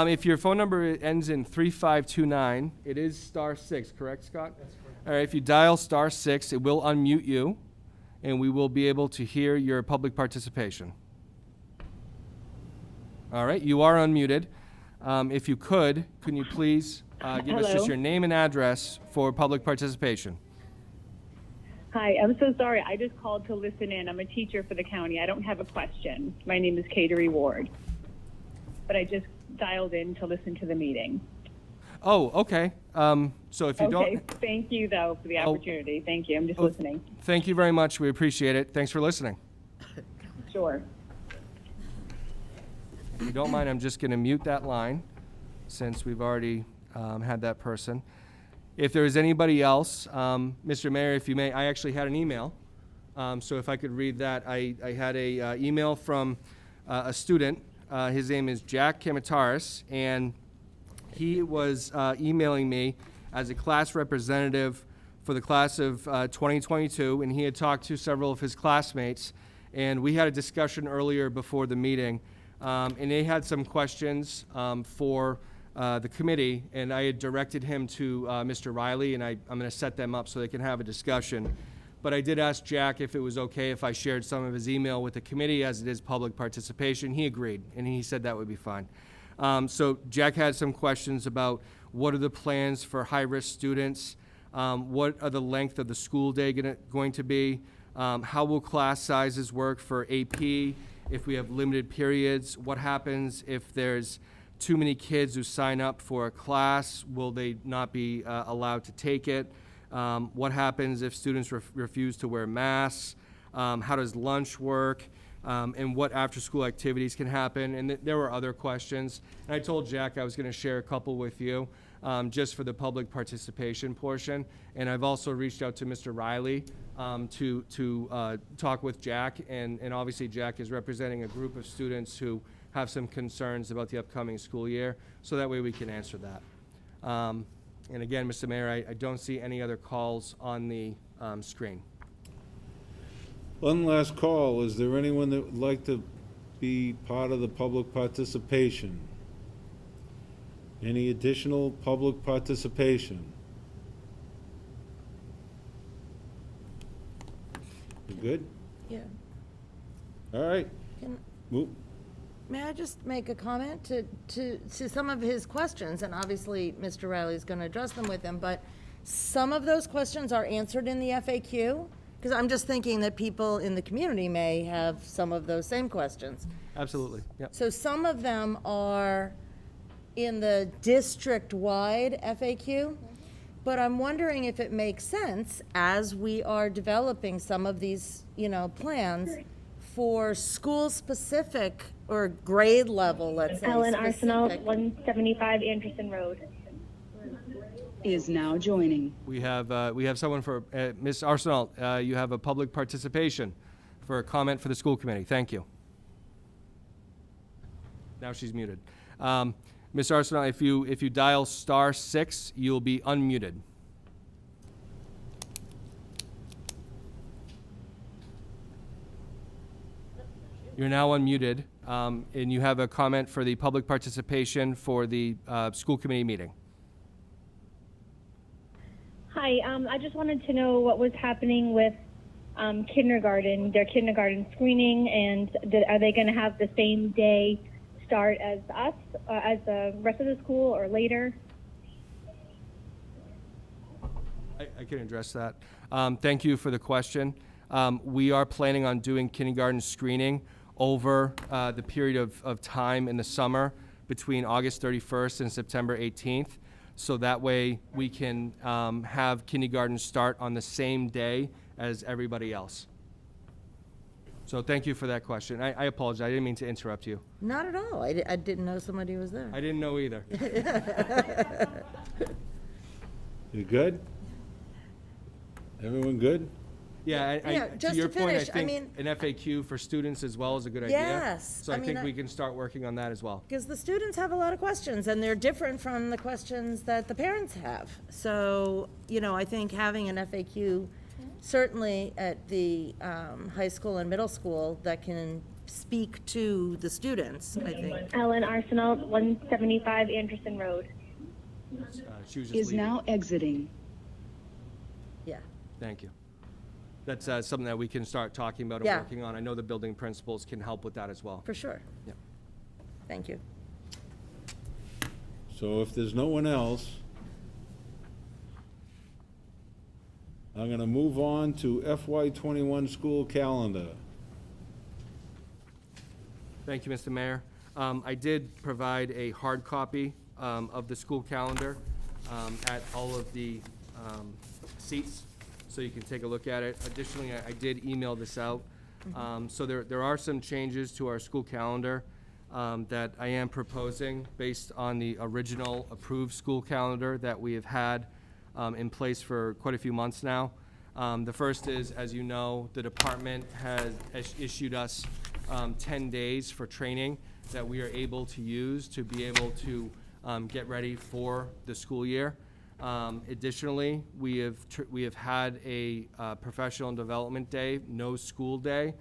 If your phone number ends in 3529, it is *6, correct, Scott? That's correct. All right, if you dial *6, it will unmute you, and we will be able to hear your public participation. All right, you are unmuted. If you could you please give us just your name and address for public participation? Hi, I'm so sorry. I just called to listen in. I'm a teacher for the county. I don't have a question. My name is Catering Ward. But I just dialed in to listen to the meeting. Oh, okay. So if you Okay, don't... thank you, though, for the opportunity. Thank you. I'm just listening. Thank you very much. We appreciate it. Thanks for listening. Sure. If you don't mind, I'm just going to mute that line since we've already had that person. If there is anybody else, Mr. Mayor, if you may, I actually had an email. So if I could read that. I had a email from a student. His name is Jack Kamataris, and he was emailing me as a class representative for the class of 2022, and he had talked to several of his classmates, and we had a discussion earlier before the meeting, and they had some questions for the committee, and I had directed him to Mr. Riley, and I'm going to set them up so they can have a discussion. But I did ask Jack if it was okay if I shared some of his email with the committee, as it is public participation. He agreed, and he said that would be fine. So Jack had some questions about what are the plans for high-risk students, what are the length of the school day going to be, how will class sizes work for AP if we have limited periods, what happens if there's too many kids who sign up for a class, will they not be allowed to take it? What happens if students refuse to wear masks? How does lunch work? And what after-school activities can happen? And there were other questions. And I told Jack I was going to share a couple with you, just for the public participation portion. And I've also reached out to Mr. Riley to talk with Jack. And obviously Jack is representing a group of students who have some concerns about the upcoming school year, so that way we can answer that. And again, Mr. Mayor, I don't see any other calls on the screen. One last call. Is there anyone that would like to be part of the public participation? Any additional public participation? You good? Yeah. All right. Can- Move. May I just make a comment to some of his questions? And obviously, Mr. Riley's going to address them with him, but some of those questions are answered in the FAQ, because I'm just thinking that people in the community may have some of those same questions. Absolutely, yep. So some of them are in the district-wide FAQ, but I'm wondering if it makes sense, as we are developing some of these, plans, for school-specific or grade level, let's say, Ellen Arsenal, specific. 175 Anderson Road. Is now joining. We have someone for, Ms. Arsenal, you have a public participation for a comment for the school committee. Thank you. Now she's muted. Ms. Arsenal, if you dial *6, you'll be unmuted. You're now unmuted, and you have a comment for the public participation for the school committee meeting. Hi, I just wanted to know what was happening with kindergarten, their kindergarten screening, and are they going to have the same day start as us, as the rest of the school, or later? I can address that. Thank you for the question. We are planning on doing kindergarten screening over the period of time in the summer between August 31st and September 18th. So that way we can have kindergarten start on the same day as everybody else. So thank you for that question. I apologize. I didn't mean to interrupt you. Not at all. I didn't know somebody was there. I didn't know either. You good? Everyone good? Yeah, Yeah, to just your to point, I finish, I think mean- an FAQ for students as well is a good idea. Yes, So I I mean, think we can start working on that as well. Because the students have a lot of questions, and they're different from the questions that the parents have. So, I think having an FAQ, certainly at the high school and middle school, that can speak to the students, I think. Ellen Arsenal, 175 Anderson Road. She was just Is leaving. now exiting. Yeah. Thank you. That's something that we can start talking about and Yeah. working on. I know the building principals can help with that as well. For sure. Yeah. Thank you. So if there's no one else, I'm going to move on to FY21 school calendar. Thank you, Mr. Mayor. I did provide a hard copy of the school calendar at all of the seats, so you can take a look at it. Additionally, I did email this out. So there are some changes to our school calendar that I am proposing based on the original approved school calendar that we have had in place for quite a few months now. The first is, as you know, the department has issued us 10 days for training that we are able to use to be able to get ready for the school year. Additionally, we have had a professional development day, no school day,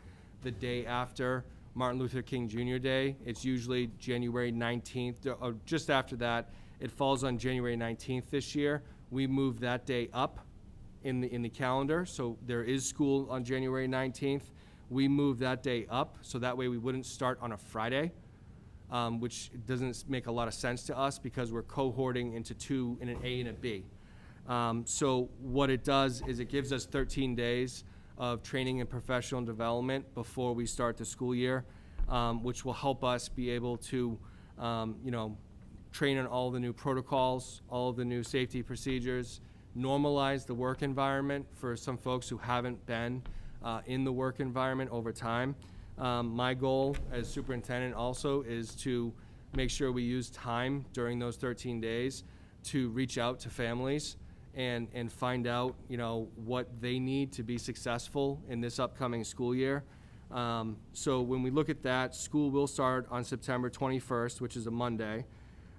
the day after Martin Luther King Jr. Day. It's usually January 19th, or just after that. It falls on January 19th this year. We moved that day up in the calendar, so there is school on January 19th. We moved that day up, so that way we wouldn't start on a Friday, which doesn't make a lot of sense to us because we're cohorting into two in an A and a B. So what it does is it gives us 13 days of training and professional development before we start the school year, which will help us be able to, train on all the new protocols, all of the new safety procedures, normalize the work environment for some folks who haven't been in the work environment over time. My goal as superintendent also is to make sure we use time during those 13 days to reach out to families and find out, what they need to be successful in this upcoming school year. So when we look at that, school will start on September 21st, which is a Monday,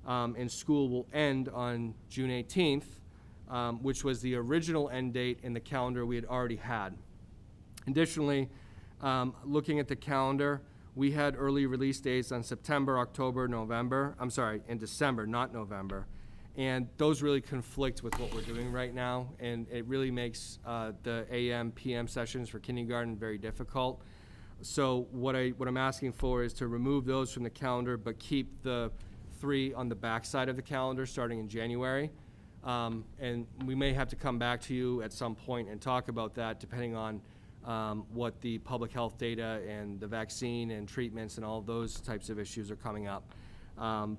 and school will end on June 18th, which was the original end date in the calendar we had already had. Additionally, looking at the calendar, we had early release dates on September, October, November. I'm sorry, in December, not November. And those really conflict with what we're doing right now, and it really makes the AM, PM sessions for kindergarten very difficult. So what I'm asking for is to remove those from the calendar, but keep the 3 on the back side of the calendar starting in January. And we may have to come back to you at some point and talk about that, depending on what the public health data and the vaccine and treatments and all of those types of issues are coming up.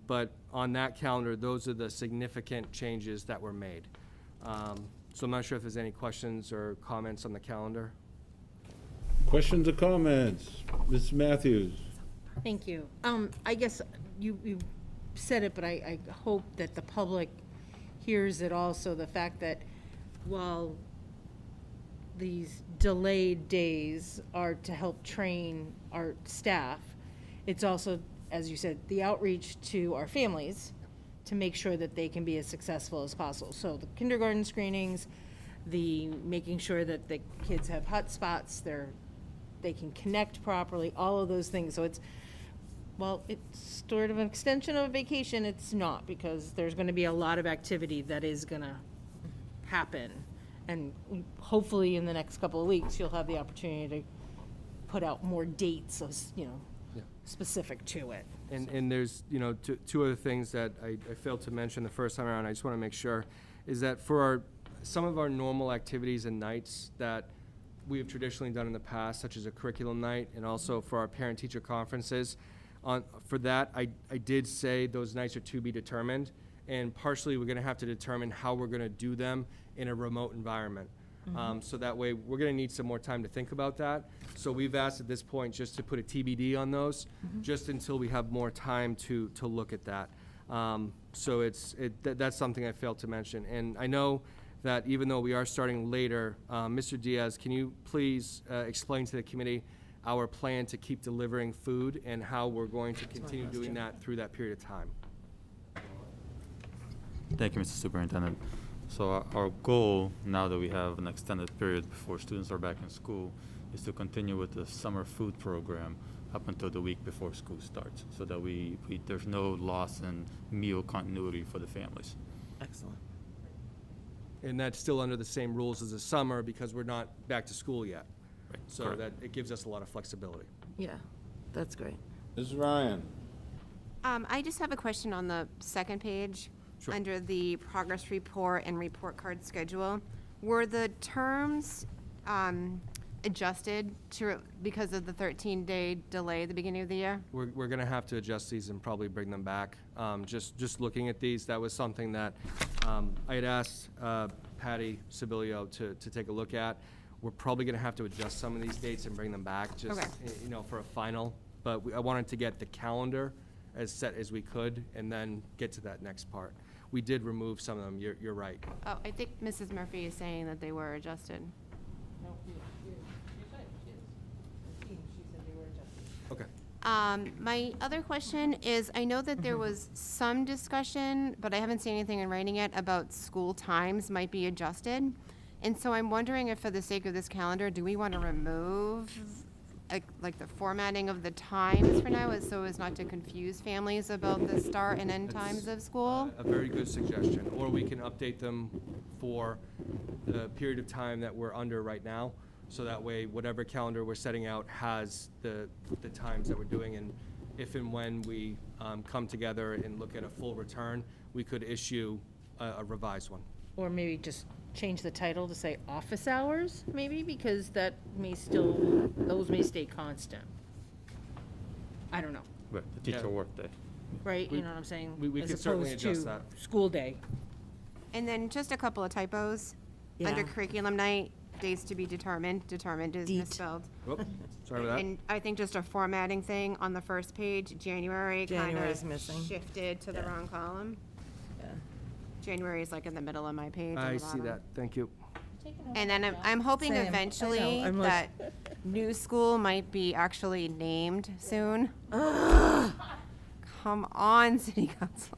But on that calendar, those are the significant changes that were made. So I'm not sure if there's any questions or comments on the calendar. Questions or comments? Ms. Matthews? Thank you. I guess you said it, but I hope that the public hears it also, the fact that while these delayed days are to help train our staff, it's also, as you said, the outreach to our families to make sure that they can be as successful as possible. So the kindergarten screenings, the making sure that the kids have hot spots, they can connect properly, all of those things. So it's sort of an extension of a vacation. It's not, because there's going to be a lot of activity that is going to happen. And hopefully in the next couple of weeks, you'll have the opportunity to put out more dates, specific to it. And there's, two other things that I failed to mention the first time around. I just want to make sure is that for some of our normal activities and nights that we have traditionally done in the past, such as a curriculum night, and also for our parent-teacher conferences, for that, I did say those nights are to be determined, and partially we're going to have to determine how we're going to do them in a remote environment. So that way, we're going to need some more time to think about that. So we've asked at this point just to put a TBD on those, just until we have more time to look at that. So that's something I failed to mention. And I know that even though we are starting later, Mr. Diaz, can you please explain to the committee our plan to keep delivering food and how we're going to continue doing that through that period of time? Thank you, Mr. Superintendent. So our goal, now that we have an extended period before students are back in school, is to continue with the summer food program up until the week before school starts, so that there's no loss in meal continuity for the families. Excellent. And that's still under the same rules as the summer because we're not back to school yet. Right. So Correct. that it gives us a lot of flexibility. Yeah, that's great. Ms. Ryan? I just have a question on the second page. Sure. Under the progress report and report card schedule. Were the terms adjusted because of the 13-day delay at the beginning of the year? We're going to have to adjust these and probably bring them back. Just looking at these, that was something that I had asked Patty Sibilio to take a look at. We're probably going to have to adjust some of these dates and bring them back just, Okay. For a final. But I wanted to get the calendar as set as we could and then get to that next part. We did remove some of them, you're right. Oh, I think Mrs. Murphy is saying that they were adjusted. Okay. My other question is, I know that there was some discussion, but I haven't seen anything in writing yet, about school times might be adjusted. And so I'm wondering if, for the sake of this calendar, do we want to remove like the formatting of the times for now, so as not to confuse families about the start and end times of school? A very good suggestion. Or we can update them for the period of time that we're under right now. So that way, whatever calendar we're setting out has the times that we're doing. And if and when we come together and look at a full return, we could issue a revised one. Or maybe just change the title to say office hours, maybe, because that may still, those may stay constant. I don't know, Right, the teacher Yeah. workday. right? You know what I'm saying? we As could certainly opposed adjust to that. School day. And then just a couple of typos. Under Yeah. curriculum night, dates to be determined is Deet. misspelled. Whoop, sorry about that. And I think just a formatting thing on the first page, January kind January's of missing. shifted to the Yeah. wrong column. Yeah. January is like in the middle of my page. on I the see bottom. that, thank you. And then I'm hoping Same. I know. eventually I'm that like- new school might be actually named soon. Come on, city council.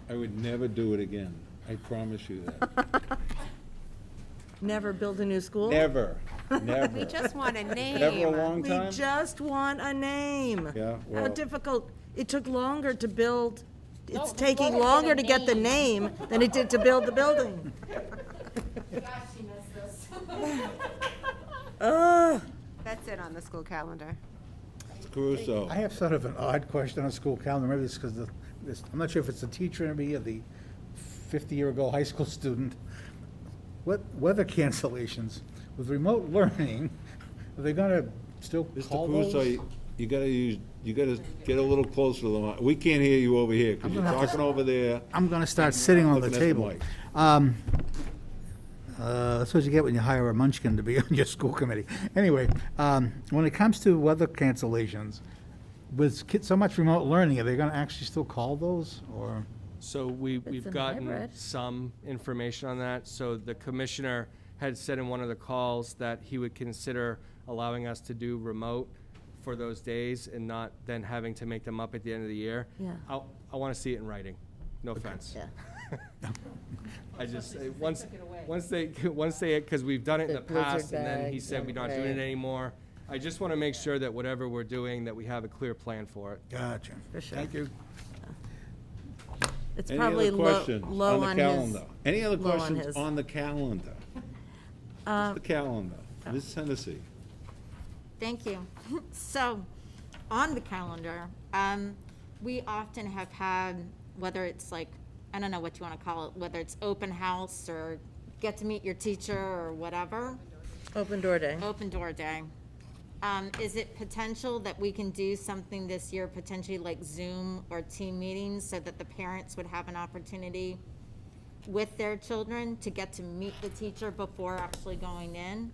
I would never do it again. I promise you that. Never build a new school? Never, never. We just want a name. Never a long We time? just want a name. Yeah, How well- difficult, it took longer to build, it's taking longer to get the name than it did to build the building. Ugh. That's it on the school calendar. Caruso. I have sort of an odd question on school calendar, maybe it's because I'm not sure if it's the teacher in me or the 50-year-ago high school student. What weather cancellations, with remote learning, are they gonna still call Mr. those? Caruso, you gotta get a little closer to the mic. We can't hear you over here, because you're talking over there. I'm gonna start sitting on the Looking at the table. mic. That's what you get when you hire a munchkin to be on your school committee. Anyway, when it comes to weather cancellations, with so much remote learning, are they gonna actually still call those, or? So we've an gotten hybrid. some information on that. So the commissioner had said in one of the calls that he would consider allowing us to do remote for those days and not then having to make them up at the end of the year. Yeah. I want to see it in writing. No offense. Yeah. I just, once they, because we've done it in The the past, blizzard and then he bags, said we're not doing it right. anymore. I just want to make sure that whatever we're doing, that we have a clear plan for it. Gotcha. For sure. Thank you. It's Any probably other low, questions low on on the his. calendar? Any other low on questions his. on the calendar? Just the calendar. Ms. Hennessy. Thank you. So, on the calendar, we often have had, whether it's like, I don't know what you want to call it, whether it's open house or get to meet your teacher or whatever, Open door day. open door day. Is it potential that we can do something this year, potentially like Zoom or team meetings, so that the parents would have an opportunity with their children to get to meet the teacher before actually going in?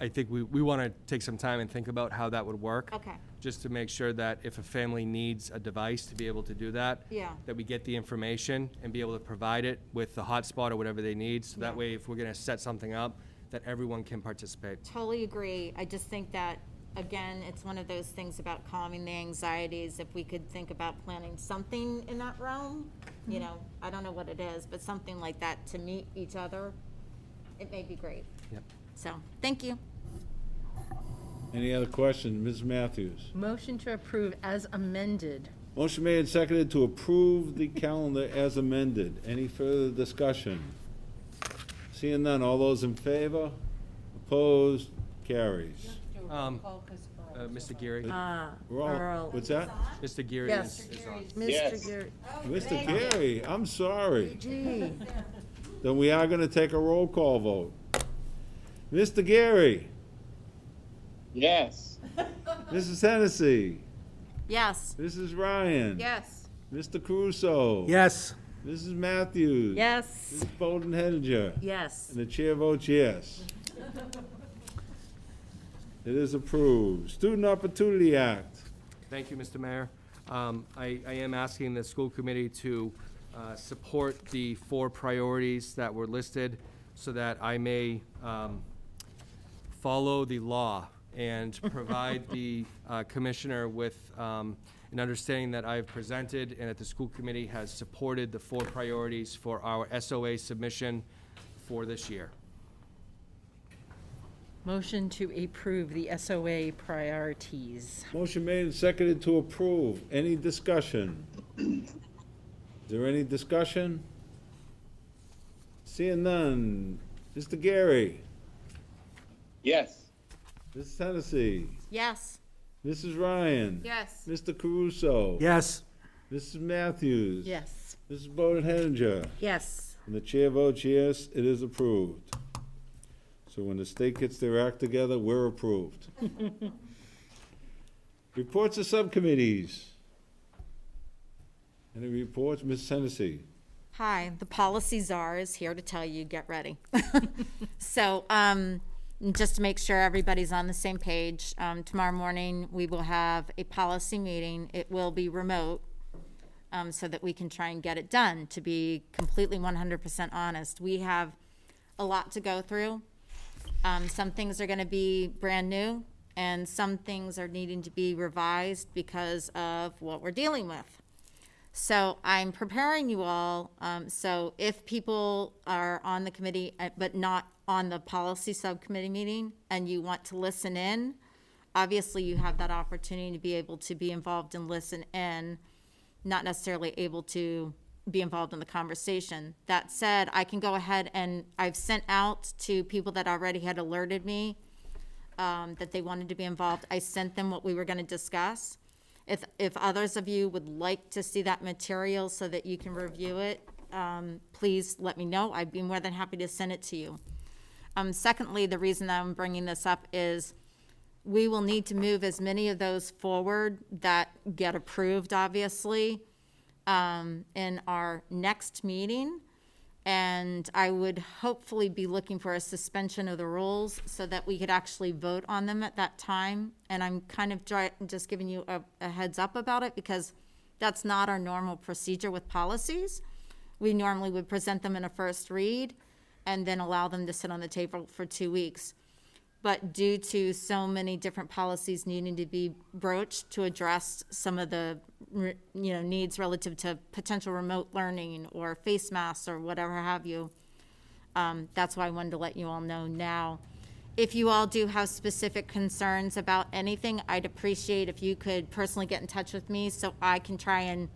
I think we want to take some time and think about how that would work. Okay. Just to make sure that if a family needs a device to be able to do that. Yeah. That we get the information and be able to provide it with the hotspot or whatever they need. So that Yeah. way, if we're going to set something up, that everyone can participate. Totally agree. I just think that, again, it's one of those things about calming the anxieties. If we could think about planning something in that realm, you know, I don't know what it is, but something like that to meet each other, it may be great. Yep. So, thank you. Any other questions? Ms. Matthews? Motion to approve as amended. Motion made and seconded to approve the calendar as amended. Any further discussion? Seeing none, all those in favor? Opposed? Carries. Mr. Geary, We're all- Earl. What's that? Mr. Geary Yes. is on. Mr. Gary, Mr. Gary, I'm sorry. gee. Then we are gonna take a roll call vote. Mr. Gary? Yes. Mrs. Hennessy? Yes. Mrs. Ryan? Yes. Mr. Caruso? Yes. Mrs. Matthews? Yes. Mrs. Bowden Henninger? Yes. And the chair votes yes. It is approved. Student Opportunity Act. Thank you, Mr. Mayor. I am asking the school committee to support the 4 priorities that were listed so that I may follow the law and provide the commissioner with an understanding that I've presented and that the school committee has supported the 4 priorities for our SOA submission for this year. Motion to approve the SOA priorities. Motion made and seconded to approve. Any discussion? Is there any discussion? Seeing none. Mr. Gary? Yes. Mrs. Hennessy? Yes. Mrs. Ryan? Yes. Mr. Caruso? Yes. Mrs. Matthews? Yes. Mrs. Bodenhedinger? Yes. And the chair votes yes, it is approved. So when the state gets their act together, we're approved. Reports of subcommittees. Any reports, Ms. Hennessy? Hi, the policy czar is here to tell you, get ready. So, just to make sure everybody's on the same page, tomorrow morning, we will have a policy meeting. It will be remote, so that we can try and get it done. To be completely 100% honest, we have a lot to go through. Some things are gonna be brand new, and some things are needing to be revised because of what we're dealing with. So I'm preparing you all, so if people are on the committee, but not on the policy subcommittee meeting, and you want to listen in, obviously you have that opportunity to be able to be involved and listen in, not necessarily able to be involved in the conversation. That said, I can go ahead and I've sent out to people that already had alerted me that they wanted to be involved. I sent them what we were gonna discuss. If others of you would like to see that material so that you can review it, please let me know. I'd be more than happy to send it to you. Secondly, the reason that I'm bringing this up is we will need to move as many of those forward that get approved, obviously, in our next meeting. And I would hopefully be looking for a suspension of the rules so that we could actually vote on them at that time. And I'm kind of just giving you a heads up about it because that's not our normal procedure with policies. We normally would present them in a first read and then allow them to sit on the table for 2 weeks. But due to so many different policies needing to be broached to address some of the, needs relative to potential remote learning or face masks or whatever have you, that's why I wanted to let you all know now. If you all do have specific concerns about anything, I'd appreciate if you could personally get in touch with me so I can try and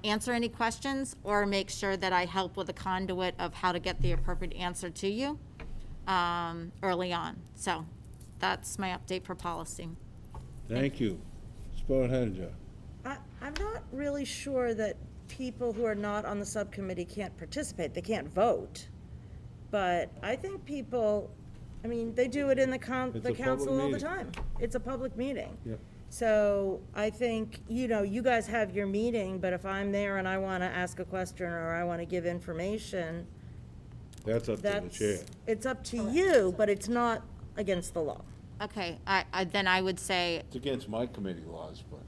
answer any questions or make sure that I help with a conduit of how to get the appropriate answer to you early on. So that's my update for policy. Thank you. Ms. Bodenhedinger? I'm not really sure that people who are not on the subcommittee can't participate. They can't vote. But I think people, they do it in the It's a public council all the meeting. time. It's a public meeting. Yep. So I think, you guys have your meeting, but if I'm there and I want to ask a question or I want to give information, That's up to the chair. it's up to you, but it's not against the law. Okay, then I would say, It's against my committee laws, but.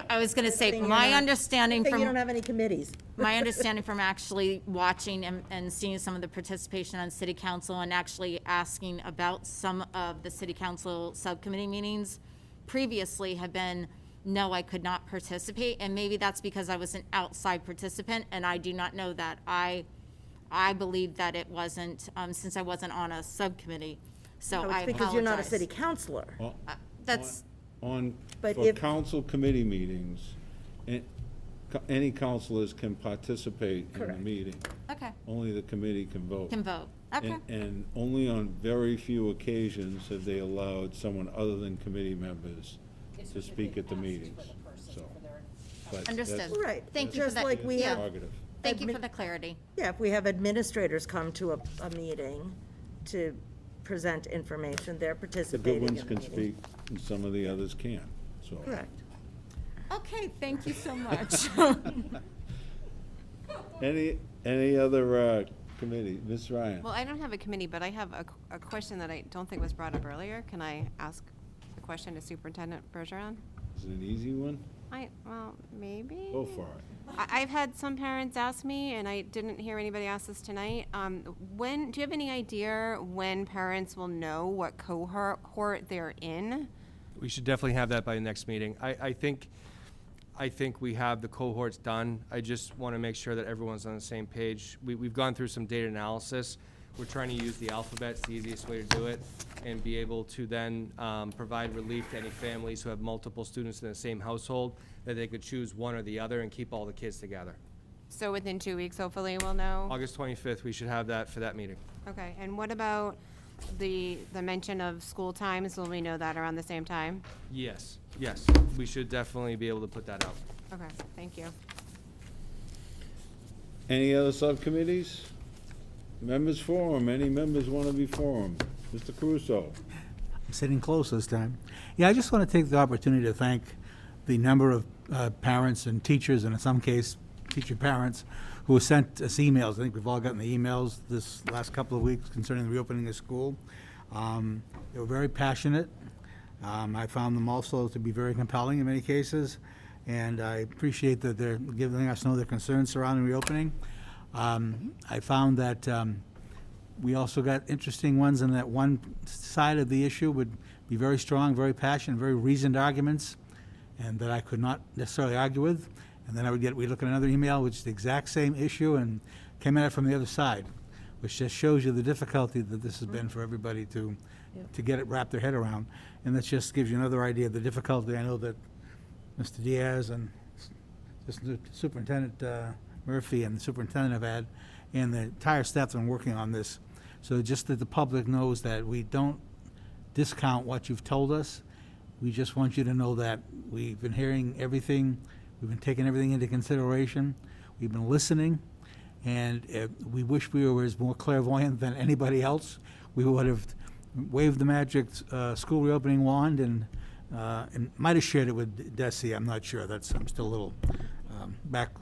I was gonna say, Thing my you're not- understanding Think you don't from, have any committees. my understanding from actually watching and seeing some of the participation on city council and actually asking about some of the city council subcommittee meetings previously have been, no, I could not participate, and maybe that's because I was an outside participant, and I do not know that. I believe that it wasn't, since I wasn't on a subcommittee, so No, I it's because you're not a apologize. city councillor. That's, But For if- council committee meetings, any councilors can participate in the Correct. meeting. okay, Only the committee can vote. can vote, okay. And only on very few occasions have they allowed someone other than committee members to speak at the meetings, so. but Understood. that's- Right. Thank you for Just that. like we Yeah. have, Prerogative. Thank you for the clarity. yeah, if we have administrators come to a meeting to present information, they're The participating good in ones the can meeting. speak, and some of the others can't, so. Correct. Okay, thank you so much. Any other committee? Ms. Ryan? Well, I don't have a committee, but I have a question that I don't think was brought up earlier. Can I ask the question to Superintendent Bergeron? Is it an easy one? Well, maybe? Go for it. I've had some parents ask me, and I didn't hear anybody ask this tonight. Do you have any idea when parents will know what cohort they're in? We should definitely have that by the next meeting. I think we have the cohorts done. I just want to make sure that everyone's on the same page. We've gone through some data analysis. We're trying to use the alphabet, it's the easiest way to do it, and be able to then provide relief to any families who have multiple students in the same household, that they could choose one or the other and keep all the kids together. So within 2 weeks, hopefully we'll know? August 25th, we should have that for that meeting. Okay, and what about the mention of school times? Will we know that around the same time? Yes, we should definitely be able to put that out. Okay, thank you. Any other subcommittees? Members forum, any members want to be forum? Mr. Caruso? I'm sitting close this time. Yeah, I just want to take the opportunity to thank the number of parents and teachers, and in some case, teacher parents, who have sent us emails. I think we've all gotten the emails this last couple of weeks concerning the reopening of school. They were very passionate. I found them also to be very compelling in many cases, and I appreciate that they're giving us know their concerns surrounding reopening. I found that we also got interesting ones in that one side of the issue would be very strong, very passionate, very reasoned arguments, and that I could not necessarily argue with. And then we'd look at another email, which is the exact same issue, and came at it from the other side, which just shows you the difficulty that this has been for everybody to get it wrapped their head around. And that just gives you another idea of the difficulty. I know that Mr. Diaz and Superintendent Murphy and the superintendent have had, and the entire staff have been working on this. So just that the public knows that we don't discount what you've told us. We just want you to know that we've been hearing everything. We've been taking everything into consideration. We've been listening, and we wish we were more clairvoyant than anybody else. We would have waved the magic school reopening wand and might have shared it with Desi. I'm not sure. I'm still a little backed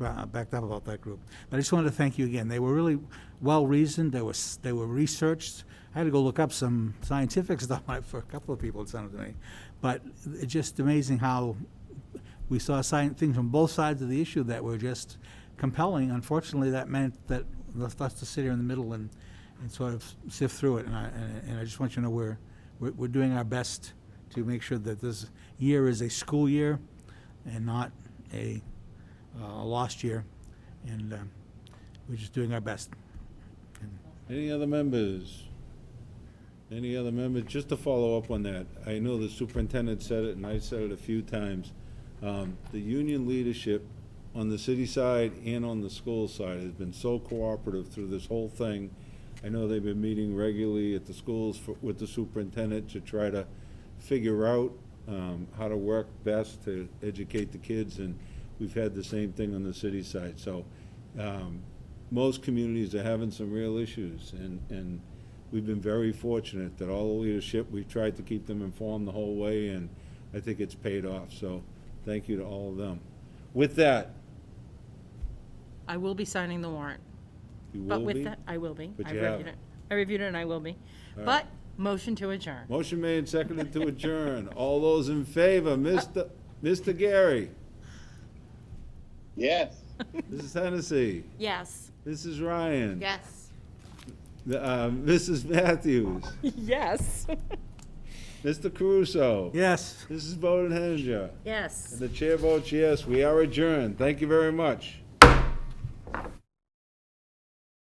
up about that group. But I just wanted to thank you again. They were really well-reasoned. They were researched. I had to go look up some scientific stuff for a couple of people, it sounded to me. But it's just amazing how we saw things from both sides of the issue that were just compelling. Unfortunately, that meant that left us to sit here in the middle and sort of sift through it. And I just want you to know we're doing our best to make sure that this year is a school year and not a lost year. And we're just doing our best. Any other members? Just to follow up on that, I know the superintendent said it, and I said it a few times. The union leadership on the city side and on the school side has been so cooperative through this whole thing. I know they've been meeting regularly at the schools with the superintendent to try to figure out how to work best to educate the kids, and we've had the same thing on the city side. So most communities are having some real issues, and we've been very fortunate that all the leadership, we've tried to keep them informed the whole way, and I think it's paid off. So thank you to all of them. With that, I will be signing the warrant. you will But with be? that, I will be. But I you reviewed haven't. it. I reviewed it and I will be. All But, right. motion to adjourn. Motion made, seconded to adjourn. All those in favor, Mr. Gary, Yes. Mrs. Hennessy, Yes. Mrs. Ryan. Yes. Mrs. Matthews, Yes. Mr. Caruso. Yes. Mrs. Bodenhenger. Yes. And the chair votes yes. We are adjourned. Thank you very much.